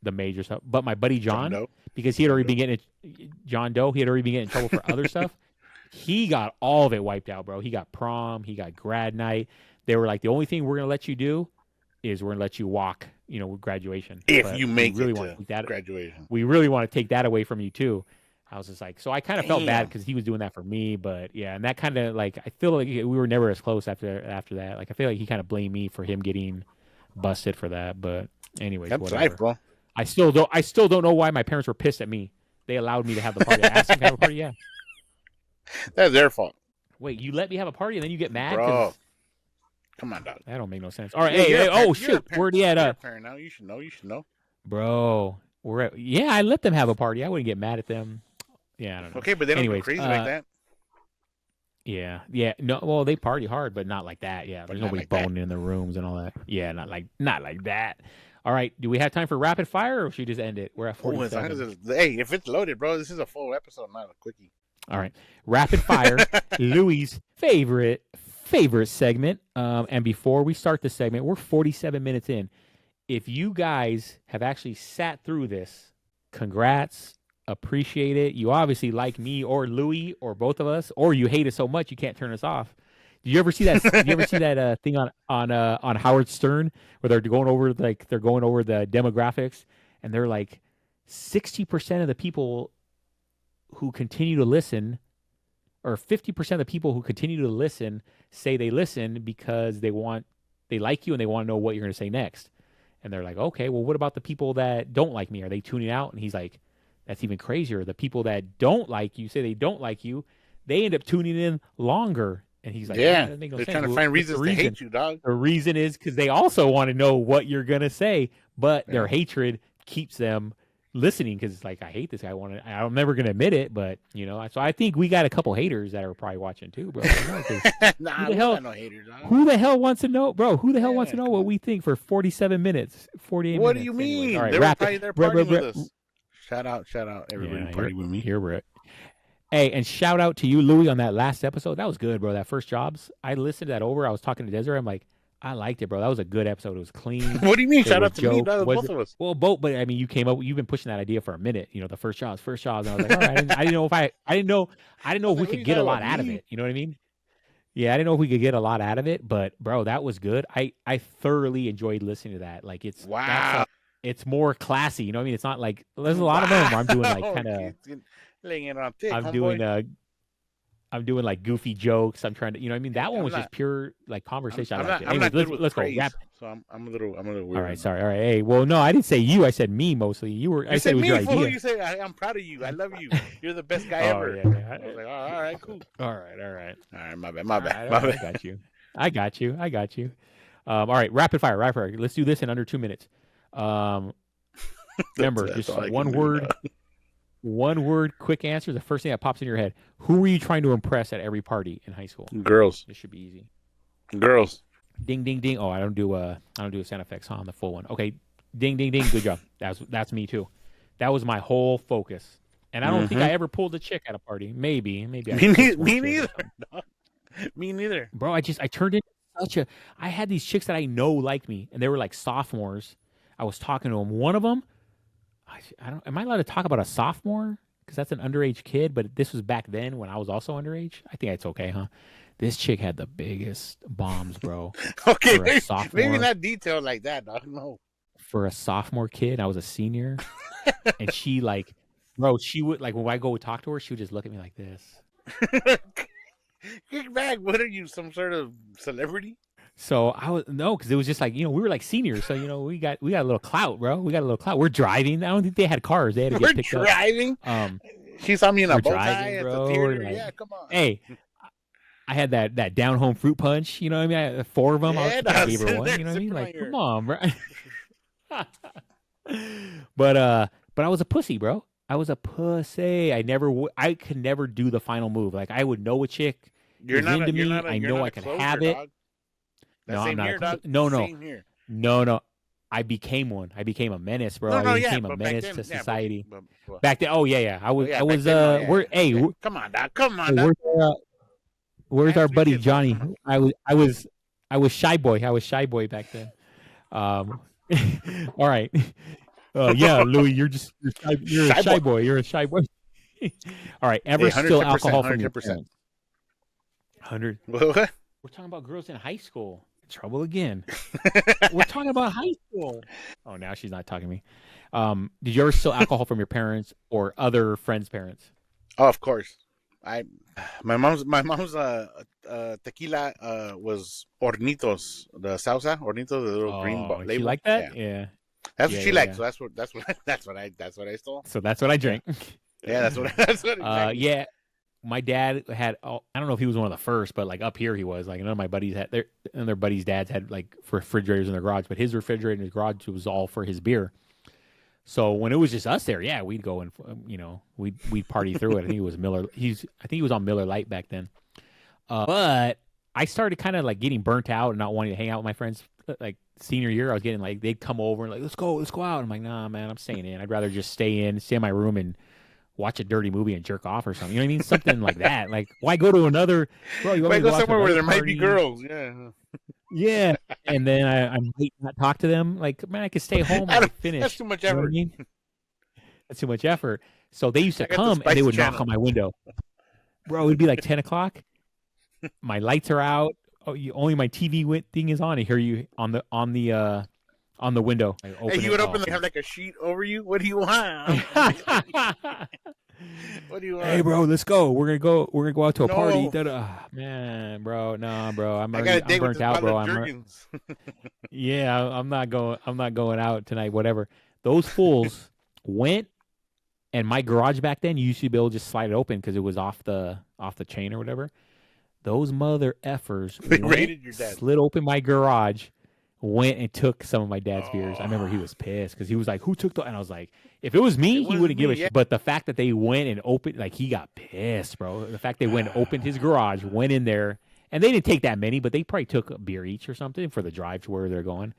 the major stuff. But my buddy John because he had already been getting John Doe. He had already been getting in trouble for other stuff. He got all of it wiped out, bro. He got prom. He got grad night. They were like, the only thing we're gonna let you do is we're gonna let you walk. You know, with graduation. If you make really want to take that graduation, we really want to take that away from you too. I was just like, so I kind of felt bad because he was doing that for me, but yeah, and that kind of like I feel like we were never as close after that. Like I feel like he kind of blamed me for him getting busted for that. But anyways, that's whatever. life, bro. I still don't know why my parents were pissed at me. They allowed me to have the party. I asked them to have a party. Yeah, that's their fault. Wait, you let me have a party and then you get mad? Bro. Come on, dog. That don't make no sense. All right, hey, oh shoot, where'd he at? Now you should know. Bro, I let them have a party. I wouldn't get mad at them. Yeah, I don't know. Okay, but they don't go crazy like that. Yeah. No, well, they party hard, but not like that. Yeah, there's nobody boning in the rooms and all that. Yeah, not like that. All right, do we have time for rapid fire, or should we just end it? We're at 47. Hey, if it's loaded, bro, this is a full episode, not a quickie. All right, rapid fire. Louis' favorite segment. And before we start the segment, we're 47 minutes in. If you guys have actually sat through this, congrats. Appreciate it. You obviously like me or Louis or both of us, or you hate us so much you can't turn us off. Did you ever see that? Thing on Howard Stern where they're going over the demographics and they're like 60% of the people who continue to listen, or 50% of the people who continue to listen say they listen because they like you and they want to know what you're going to say next. And they're like, okay, well, what about the people that don't like me? Are they tuning out? And he's like, that's even crazier. The people that don't like you, say they don't like you, they end up tuning in longer. And he's like, yeah, they're trying to find reasons to hate you, dog. The reason is because they also want to know what you're going to say, but their hatred keeps them listening because it's like, I hate this guy. I'm never going to admit it, but, you know, so I think we got a couple haters that are probably watching too, bro. Nah, who the hell, no haters, dog. Who the hell wants to know, bro? Who the hell wants to know what we think for 47 minutes, 48 what minutes? Do you mean? Anyway, all right, they were probably there partying with us. Shout out, everybody partying with me. Here we're at. Hey, and shout out to you, Louis, on that last episode. That was good, bro. That first jobs. I listened to that over. I was talking to Desiree. I'm like, I liked it, bro. That was a good episode. It was clean. What do you mean? Shout out to me, both of us. Well, both, but I mean, you've been pushing that idea for a minute. You know, the first jobs. And I was like, all right. I didn't know if we could get a lot out of it. You know what I mean? Yeah, I didn't know if we could get a lot out of it, but bro, that was good. I thoroughly enjoyed listening to that. Like wow. It's more classy, you know what I mean? It's not like there's a lot of them where I'm doing like kind of laying it on thick. I'm doing like goofy jokes. I'm trying to, you know what I mean? That one was just pure like conversation. Let's go. So I'm a little weird. All right, sorry. All right, hey, well, no, I didn't say you. I said me mostly. I said it was your idea. You said I'm proud of you. I love you. You're the best guy ever. Yeah. I was like, oh, all right, cool. All right. My bad. I got you. All right, rapid fire. Let's do this in under 2 minutes. Remember, just one word, quick answer. The first thing that pops in your head. Who were you trying to impress at every party in high school? Girls. This should be easy. Girls. Ding, ding, ding. Oh, I don't do a sound effects on the full one. Okay, ding, ding, ding. Good job. That's me too. That was my whole focus. And I don't think I ever pulled a chick at a party. Maybe. Me neither. Me neither. Bro, I turned into I had these chicks that I know like me, and they were like sophomores. I was talking to them. One of them, am I allowed to talk about a sophomore? Because that's an underage kid, but this was back then when I was also underage. I think it's okay, huh? This chick had the biggest bombs, bro. Okay, maybe not detailed like that, dog. No. For a sophomore kid, I was a senior, and she like, bro, she would like when I go talk to her, she would just look at me like this. Kick back. What are you, some sort of celebrity? So because it was just like, you know, we were like seniors, so you know we got a little clout, bro. We got a little clout. We're driving. I don't think they had cars. They had to get picked up. We're driving. She saw me in a bow tie at the theater. Like, yeah, come on. Hey, I had that down home fruit punch. You know what I mean? I had 4 of them. Yeah, I gave her one. You know what I mean? Like, come on, bro. But I was a pussy, bro. I was a pussy. I could never do the final move. Like I would know a chick You're is not a into you're me. not a I you're know not I a could closer, have it. dog. That No, I'm same not here, dog. No, no, Same here. no, no. I became one. I became a menace, bro. No, I no, yeah, became a but back menace then, to yeah, society. but Back then, oh yeah, yeah. I was, yeah, I back was. then, no, yeah, We're hey, yeah. Come on, dog. Come on, hey, dog. where's Ask our three buddy kids, dog. Johnny? Come on. I was shy boy. I was shy boy back then. Um, all right. Yeah, Louis, you're a Shy boy. shy boy. You're a shy boy. All right. Ever Hey, steal 110%, alcohol from your 110%. parents? 100. What? We're talking about girls in high school. Trouble again. We're talking about high school. Oh, now she's not talking to me. Did you ever steal alcohol from your parents or other friends' parents? Oh, of course. I my mom's tequila was Hornitos, the salsa Hornitos, the little green Oh, she label. like that? Yeah, Yeah. that's Yeah, what she yeah, likes. yeah. So that's what I stole. So that's what I Yeah, drink. yeah, that's what exactly. Yeah. My dad had, I don't know if he was one of the first, but like up here he was. Like none of my buddies had, and their buddies' dads had like refrigerators in their garage, but his refrigerator in his garage was all for his beer. So when it was just us there, yeah, we'd go and we'd party through it. I think it was Miller. I think he was on Miller Lite back then. But I started kind of like getting burnt out and not wanting to hang out with my friends. Like senior year, I was getting like they'd come over and like let's go out. I'm like, nah, man, I'm staying in. I'd rather just stay in my room and watch a dirty movie and jerk off or something. You know what I mean? Something like that. Like why go to another? Bro, you want Why me to go go out to somewhere where another there might be party? girls? Yeah, Yeah, and then I might not talk to them. Like man, I could stay home. I could finish. that's too much You know what I effort. mean? That's too much effort. So they used to I got the come and they spicy would knock channel. on my window. Bro, it'd be like 10 o'clock. My lights are out. Oh, only my TV thing is on. I hear you on the window. I Hey, open you it. would Oh, open have like a sheet over you. What do you want? What do you want? hey, bro, let's go. We're gonna go out to a party. No, Da-da. Man, bro, nah, bro. I got a I'm date with burnt this out, bottle bro. of Jergens. Yeah, I'm not going. I'm not going out tonight. Whatever. Those fools went, and my garage back then, you used to be able to just slide it open because it was off the chain or whatever. Those mother effers They went, raided your dad. slid open my garage, went and took some of my dad's beers. I remember he Oh, was pissed because he was like, "Who took the?" And I was like, "If it was it me, he wasn't wouldn't give me. a Yeah. shit." But the fact that they went and opened, like, he got pissed, bro. The fact they went and opened his garage, went in there, and they didn't take that many, but they probably took a beer each or something for the drive to where they're going.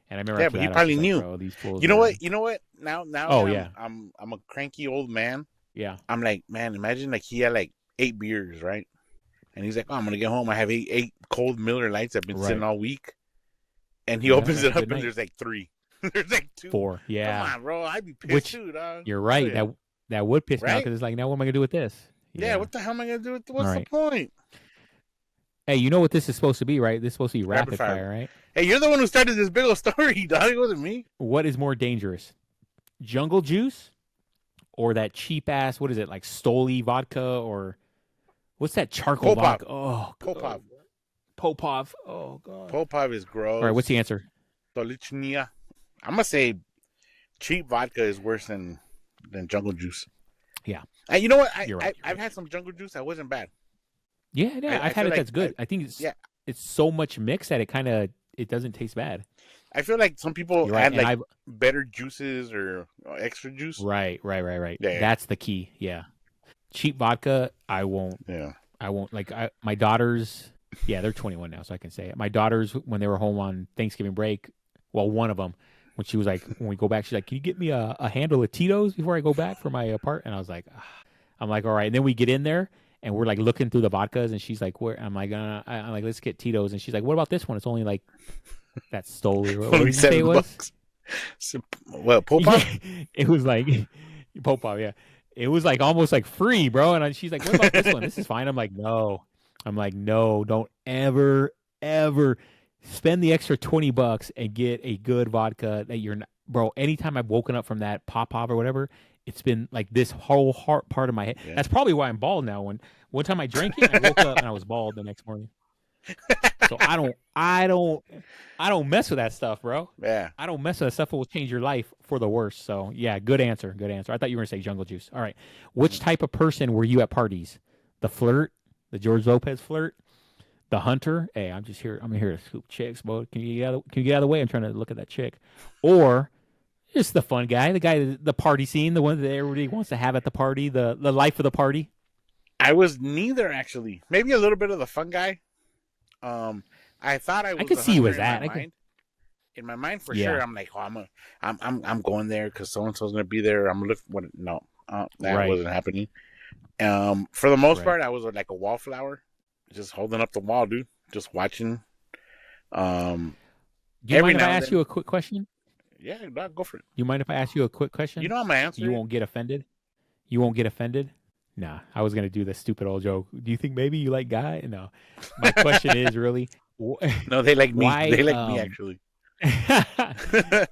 And I remember Yeah, after but he that, I was probably just like, knew. "Bro, these fools You know are." what? You know what? Now Oh that yeah, I'm a cranky old man. yeah, I'm like, man, imagine like he had like 8 beers, right? And he's like, oh, I'm gonna get home. I have eight cold Miller Lights. I've been sitting right. all week. And he Yeah, opens that's it a up good and night. there's like 3. There's like 2. 4, Come yeah. on, bro. I'd be pissed Which too, dog. you're Oh right. yeah. That would piss me off Right? because it's like, now what am I gonna do with this? Yeah. Yeah. What the hell am I gonna do? All What's the right. point? Hey, you know what this is supposed to be, right? This is supposed to be Rapid rapid fire. fire, right? Hey, you're the one who started this big old story, dog. It wasn't me. What is more dangerous, jungle juice or that cheap ass? What is it like, Stoli vodka or what's that charcoal Popov. vodka? Oh, Popov. Popov. Oh god. Popov is gross. All right, what's the answer? Stolichnia. I'm gonna say cheap vodka is worse than jungle juice. Yeah, And you know what? you're right. I've had some jungle juice that wasn't bad. Yeah, yeah. I I've had feel it. like That's good. I think yeah. it's so much mix that it doesn't taste bad. I feel like some people You're right. add And like better juices or extra juice. right. Yeah. That's the key. Yeah, cheap vodka. I won't. Yeah. Like my daughters. Yeah, they're 21 now, so I can say it. My daughters, when they were home on Thanksgiving break, well, one of them, when she was like, when we go back, she's like, "Can you get me a handle of Tito's before I go back for my apart?" And I was like, I'm like, all right. And then we get in there and we're like looking through the vodkas, and she's like, "Where?" I'm like, let's get Tito's, and she's like, "What about this one? It's only like that Stoli." What Only did you say it was? $7. So, well, Popov? Yeah, it was like Popov, yeah. It was like almost like free, bro. And she's like, "What about this one? This is fine." I'm like, no. Don't ever, ever spend the extra $20 and get a good vodka that you're not, bro. Anytime I've woken up from that Popov or whatever, it's been like this whole heart part of my head. Yeah. That's probably why I'm bald now. When one time I drank it, I woke up and I was bald the next morning. So I don't mess with that stuff, bro. Yeah. I don't mess with that stuff that will change your life for the worse. So yeah, good answer. I thought you were gonna say jungle juice. All right. Which type of person were you at parties? The flirt, the George Lopez flirt, the hunter. Hey, I'm here to scoop chicks, bro. Can you get out of the way? I'm trying to look at that chick. Or Just the fun guy, the party scene, the one that everybody wants to have at the party, the life of the party. I was neither, actually. Maybe a little bit of the fun guy. I thought I was. I could see you as that. In my mind, for sure, I'm like, oh, I'm going there because so and so's gonna be there. I'm gonna lift. What? No, that wasn't happening. For the most part, I was like a wallflower, just holding up the wall, dude, just watching. Do you mind if I ask you a quick question? Yeah, go for it. You mind if I ask you a quick question? You know I'm gonna answer. You won't get offended. You won't get offended. Nah, I was gonna do this stupid old joke. Do you think maybe you like guy? No, my question is really. No, they like me. They like me actually.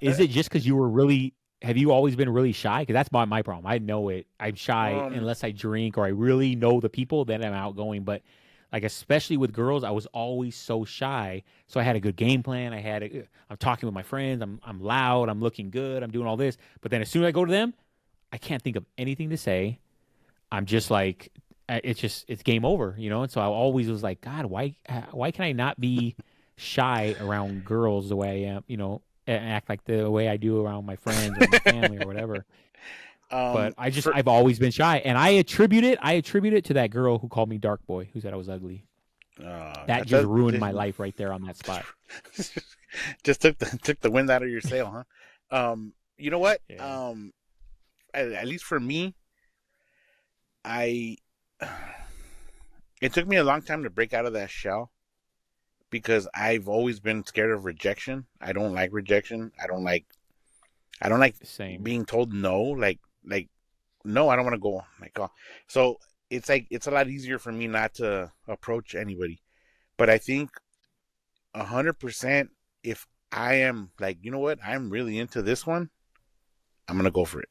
Is it just because you were really? Have you always been really shy? Because that's my problem. I know it. I'm shy unless I drink or I really know the people. Then I'm outgoing. But like especially with girls, I was always so shy. So I had a good game plan. I'm talking with my friends. I'm loud. I'm looking good. I'm doing all this. But then as soon as I go to them, I can't think of anything to say. I'm just like, it's game over, you know? And so I always was like, God, why can I not be shy around girls the way I am, you know, and act like the way I do around my friends or my family or whatever. But I've always been shy. And I attribute it to that girl who called me dark boy, who said I was ugly. That just ruined my life right there on that spot. Just took the wind out of your sail, huh? You know what? Yeah. At least for me, it took me a long time to break out of that shell because I've always been scared of rejection. I don't like rejection. I don't like being told no. Like no, I don't want to go. Like, oh. So it's like it's a lot easier for me not to approach anybody. But I think 100%, if I am like, you know what, I'm really into this one, I'm gonna go for it.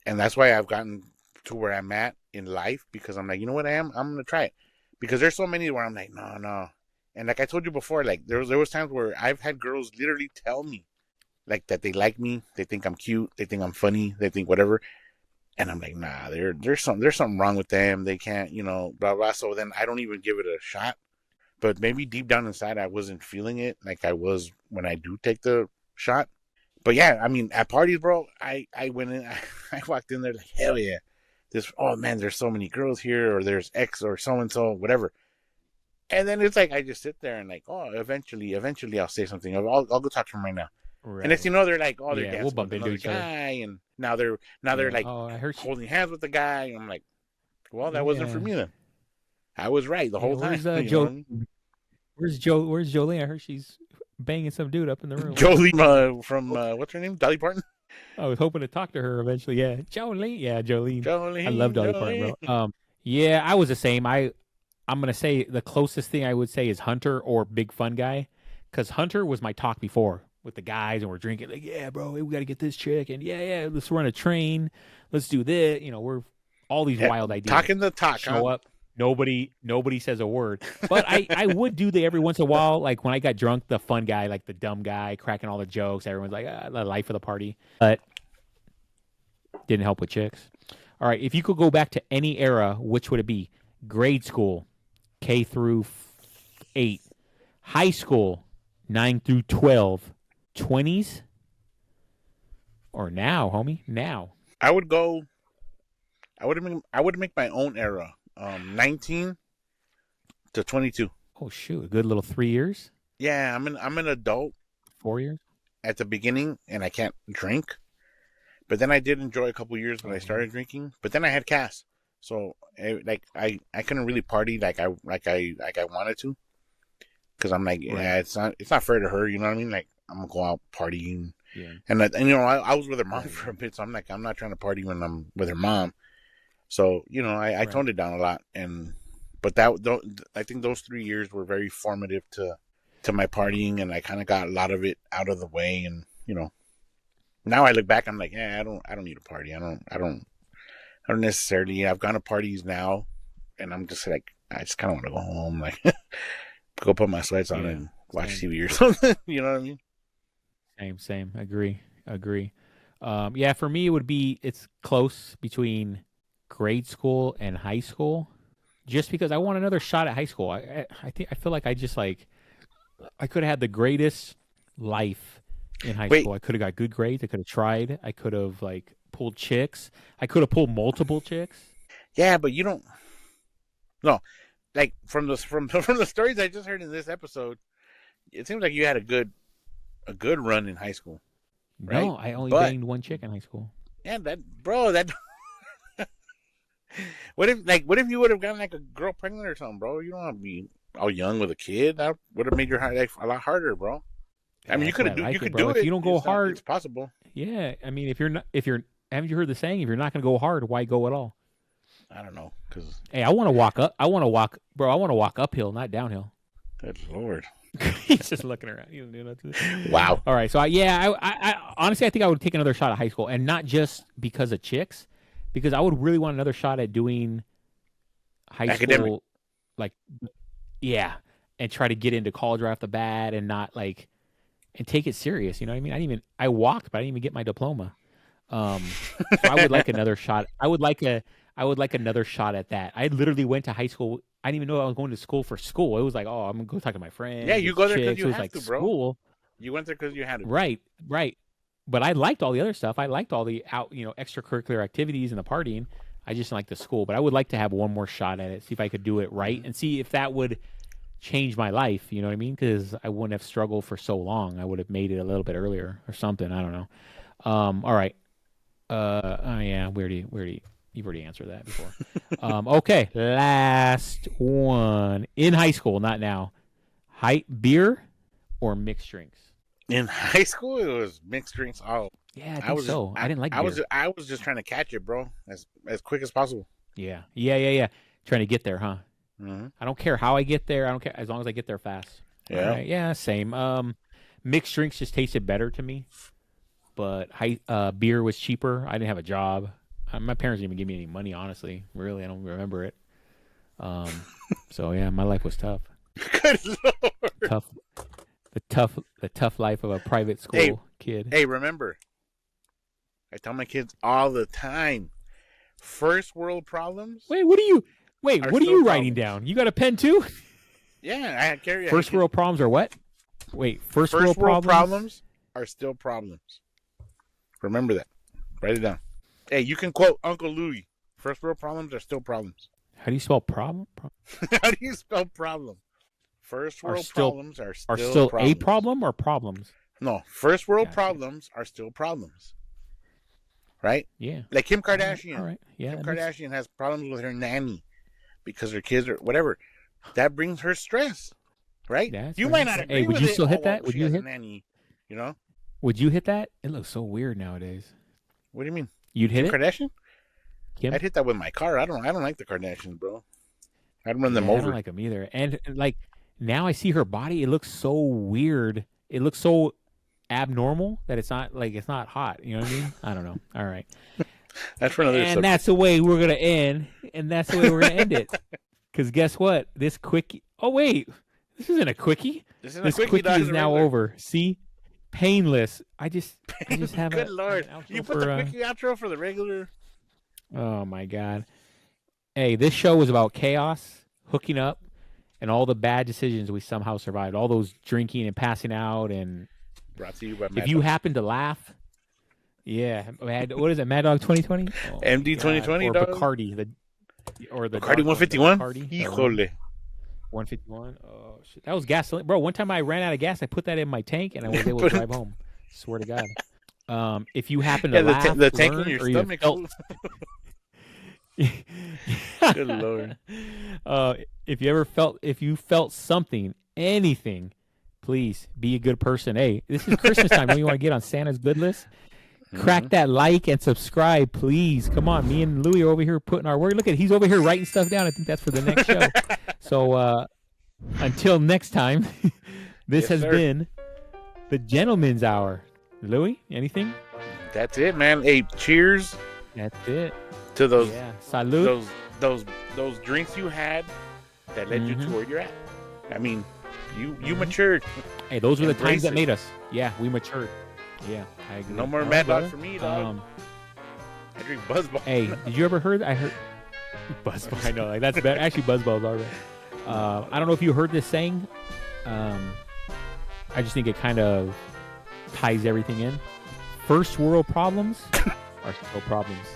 And that's why I've gotten to where I'm at in life, because I'm like, you know what, I'm gonna try it, because there's so many where I'm like, no, and like I told you before, like there was times where I've had girls literally tell me like that they like me, they think I'm cute, they think I'm funny, they think whatever, and I'm like, nah, there's something wrong with them, they can't, you know, blah blah. So then I don't even give it a shot. But maybe deep down inside I wasn't feeling it like I was when I do take the shot. But yeah, I mean, at parties, bro, I went in, I walked in there like, hell yeah. Oh man, there's so many girls here, or there's X or so-and-so, whatever. And then it's like, I just sit there and like, oh, eventually I'll say something. I'll go talk to them right now. Right. And next you know, they're like, oh, they're dancing we'll bump with another guy. And now they're like holding hands with the guy. And I'm like, well, that wasn't for me then. I was right the whole time. Where's Jolie? I heard she's banging some dude up in the room. Jolie from what's her name? Dolly Parton? I was hoping to talk to her eventually. Yeah, Jolene. Yeah, Jolene. I love Dolly Parton, bro. Yeah, I was the same. I'm gonna say the closest thing I would say is Hunter or Big Fun Guy, because Hunter was my talk before with the guys, and we're drinking like, yeah, bro, we got to get this chick, and yeah, let's run a train, let's do this. You know, we're all these wild ideas. Talking the talk. Show up. Nobody says a word. But I would do the every once in a while, like when I got drunk, the fun guy, like the dumb guy, cracking all the jokes. Everyone's like, the life of the party. But didn't help with chicks. All right, if you could go back to any era, which would it be? Grade school, K through 8. High school, 9 through 12. 20s? Or now, homie? Now. I would make my own era. 19 to 22. Oh shoot, a good little 3 years. Yeah, I'm an adult. 4 years at the beginning, and I can't drink. But then I did enjoy a couple years when I started drinking. But then I had Cass, so I couldn't really party like I wanted to, because I'm like, yeah, it's not fair to her, you know what I mean? Like I'm gonna go out partying, yeah. And you know, I was with her mom for a bit, so I'm like, I'm not trying to party when I'm with her mom. So, you know, I toned it down a lot, but I think those 3 years were very formative to my partying, and I kind of got a lot of it out of the way, and you know, now I look back, I'm like, yeah, I don't need a party, I don't necessarily. I've gone to parties now, and I'm just like, I just kind of want to go home, like go put my sweats on and watch TV or something, you know what I mean? Same, agree. Yeah, for me it's close between grade school and high school, just because I want another shot at high school. I feel like I could have had the greatest life in high Wait, school. I could have got good grades. I could have tried. I could have like pulled chicks. I could have pulled multiple chicks. yeah, but you don't. No, like from the stories I just heard in this episode, it seems like you had a good run in high school, right? No, I only But banged one chick in high school. yeah, that what if you would have gotten like a girl pregnant or something, bro? You don't want to be all young with a kid. That would have made your life a lot harder, bro. I mean, you could do it. If you don't go hard, it's possible. Yeah, I mean, haven't you heard the saying? If you're not going to go hard, why go at all? I don't know, cause hey, I want to walk up. I want to walk uphill, not downhill. Good Lord. He's just looking around. You don't do nothing. Wow. All right. So I honestly, I think I would take another shot at high school, and not just because of chicks, because I would really want another shot at doing high school, like, yeah, and try to get into college right off the bat, and not like, and take it serious. You know what I mean? I walked, but I didn't even get my diploma. So I would like another shot. I would like another shot at that. I literally went to high school. I didn't even know I was going to school for school. It was like, oh, I'm going to go talk to my friends. Yeah, you go there because you have to, bro. School. You went there because you had to. Right. But I liked all the other stuff. I liked all the extracurricular activities and the partying. I just didn't like the school. But I would like to have one more shot at it, see if I could do it right, and see if that would change my life. You know what I mean? Because I wouldn't have struggled for so long. I would have made it a little bit earlier or something. I don't know. All right. Yeah, you've already answered that before. Okay, last one. In high school, not now. Beer or mixed drinks? In high school, it was mixed drinks. Oh, yeah, I think so. I didn't like beer. I was just trying to catch it, bro, as quick as possible. Yeah. Trying to get there, huh? Mm-hmm. I don't care how I get there. I don't care as long as I get there fast. Yeah. Right. Yeah, same. Mixed drinks just tasted better to me. But beer was cheaper. I didn't have a job. My parents didn't even give me any money, honestly. Really, I don't remember it. So yeah, my life was tough. Good Lord. The tough life of a private school kid. Hey, remember, I tell my kids all the time, first world problems. What are you writing down? You got a pen too? Yeah, I carry. First world problems are what? Wait, first world problems are still problems. Remember that. Write it down. Hey, you can quote Uncle Louie. First world problems are still problems. How do you spell problem? How do you spell problem? First world problems are still problems. A problem or problems? No, first world problems are still problems. Right? Yeah. Like Kim Kardashian. All right. Yeah. Kim Kardashian has problems with her nanny because her kids are whatever. That brings her stress. Right? You might not agree with it. Would you still hit that? Would you hit nanny? You know? Would you hit that? It looks so weird nowadays. What do you mean? You'd hit Kim it? Kardashian? Kim? I'd hit that with my car. I don't like the Kardashians, bro. I'd run them over. I don't like them either. And like now I see her body, it looks so weird. It looks so abnormal that it's not hot. You know what I mean? I don't know. All right. That's for another subject. And that's the way we're gonna end. And that's the way we're gonna end it. Because guess what? This quickie. Oh wait, this isn't a quickie. This quickie is now over. See, painless. I just have Good Lord, you put the quickie outro for the regular. Oh my God. Hey, this show was about chaos, hooking up, and all the bad decisions we somehow survived. All those drinking and passing out, and brought to you by if you happen to laugh, yeah, what is it, Mad Dog 2020? Oh, MD 2020, or dog? Bacardi, the Bacardi 151. Híjole. 151. Oh shit, that was gasoline, bro. One time I ran out of gas, I put that in my tank, and I was able to drive home. Swear to God. If you happen to laugh, the tank in your stomach. Good Lord. If you felt something, anything, please be a good person. Hey, this is Christmas time. When you want to get on Santa's good list, crack that like and subscribe, please. Come on, me and Louie are over here putting our word. Look at, he's over here writing stuff down. I think that's for the next show. So until next time, this has been the Gentleman's Hour. Louie, anything? That's it, man. Hey, cheers. That's it. To those, salud. Those drinks you had that led you to where you're at. I mean, you matured. Hey, those were the times that made us. Yeah, we matured. Yeah, I agree. No more Mad Dog for me, dog. I drink Buzzball. Hey, did you ever heard? I heard Buzzball. I know, like that's better. Actually, Buzzball's alright. I don't know if you heard this saying. I just think it kind of ties everything in. First world problems are still problems.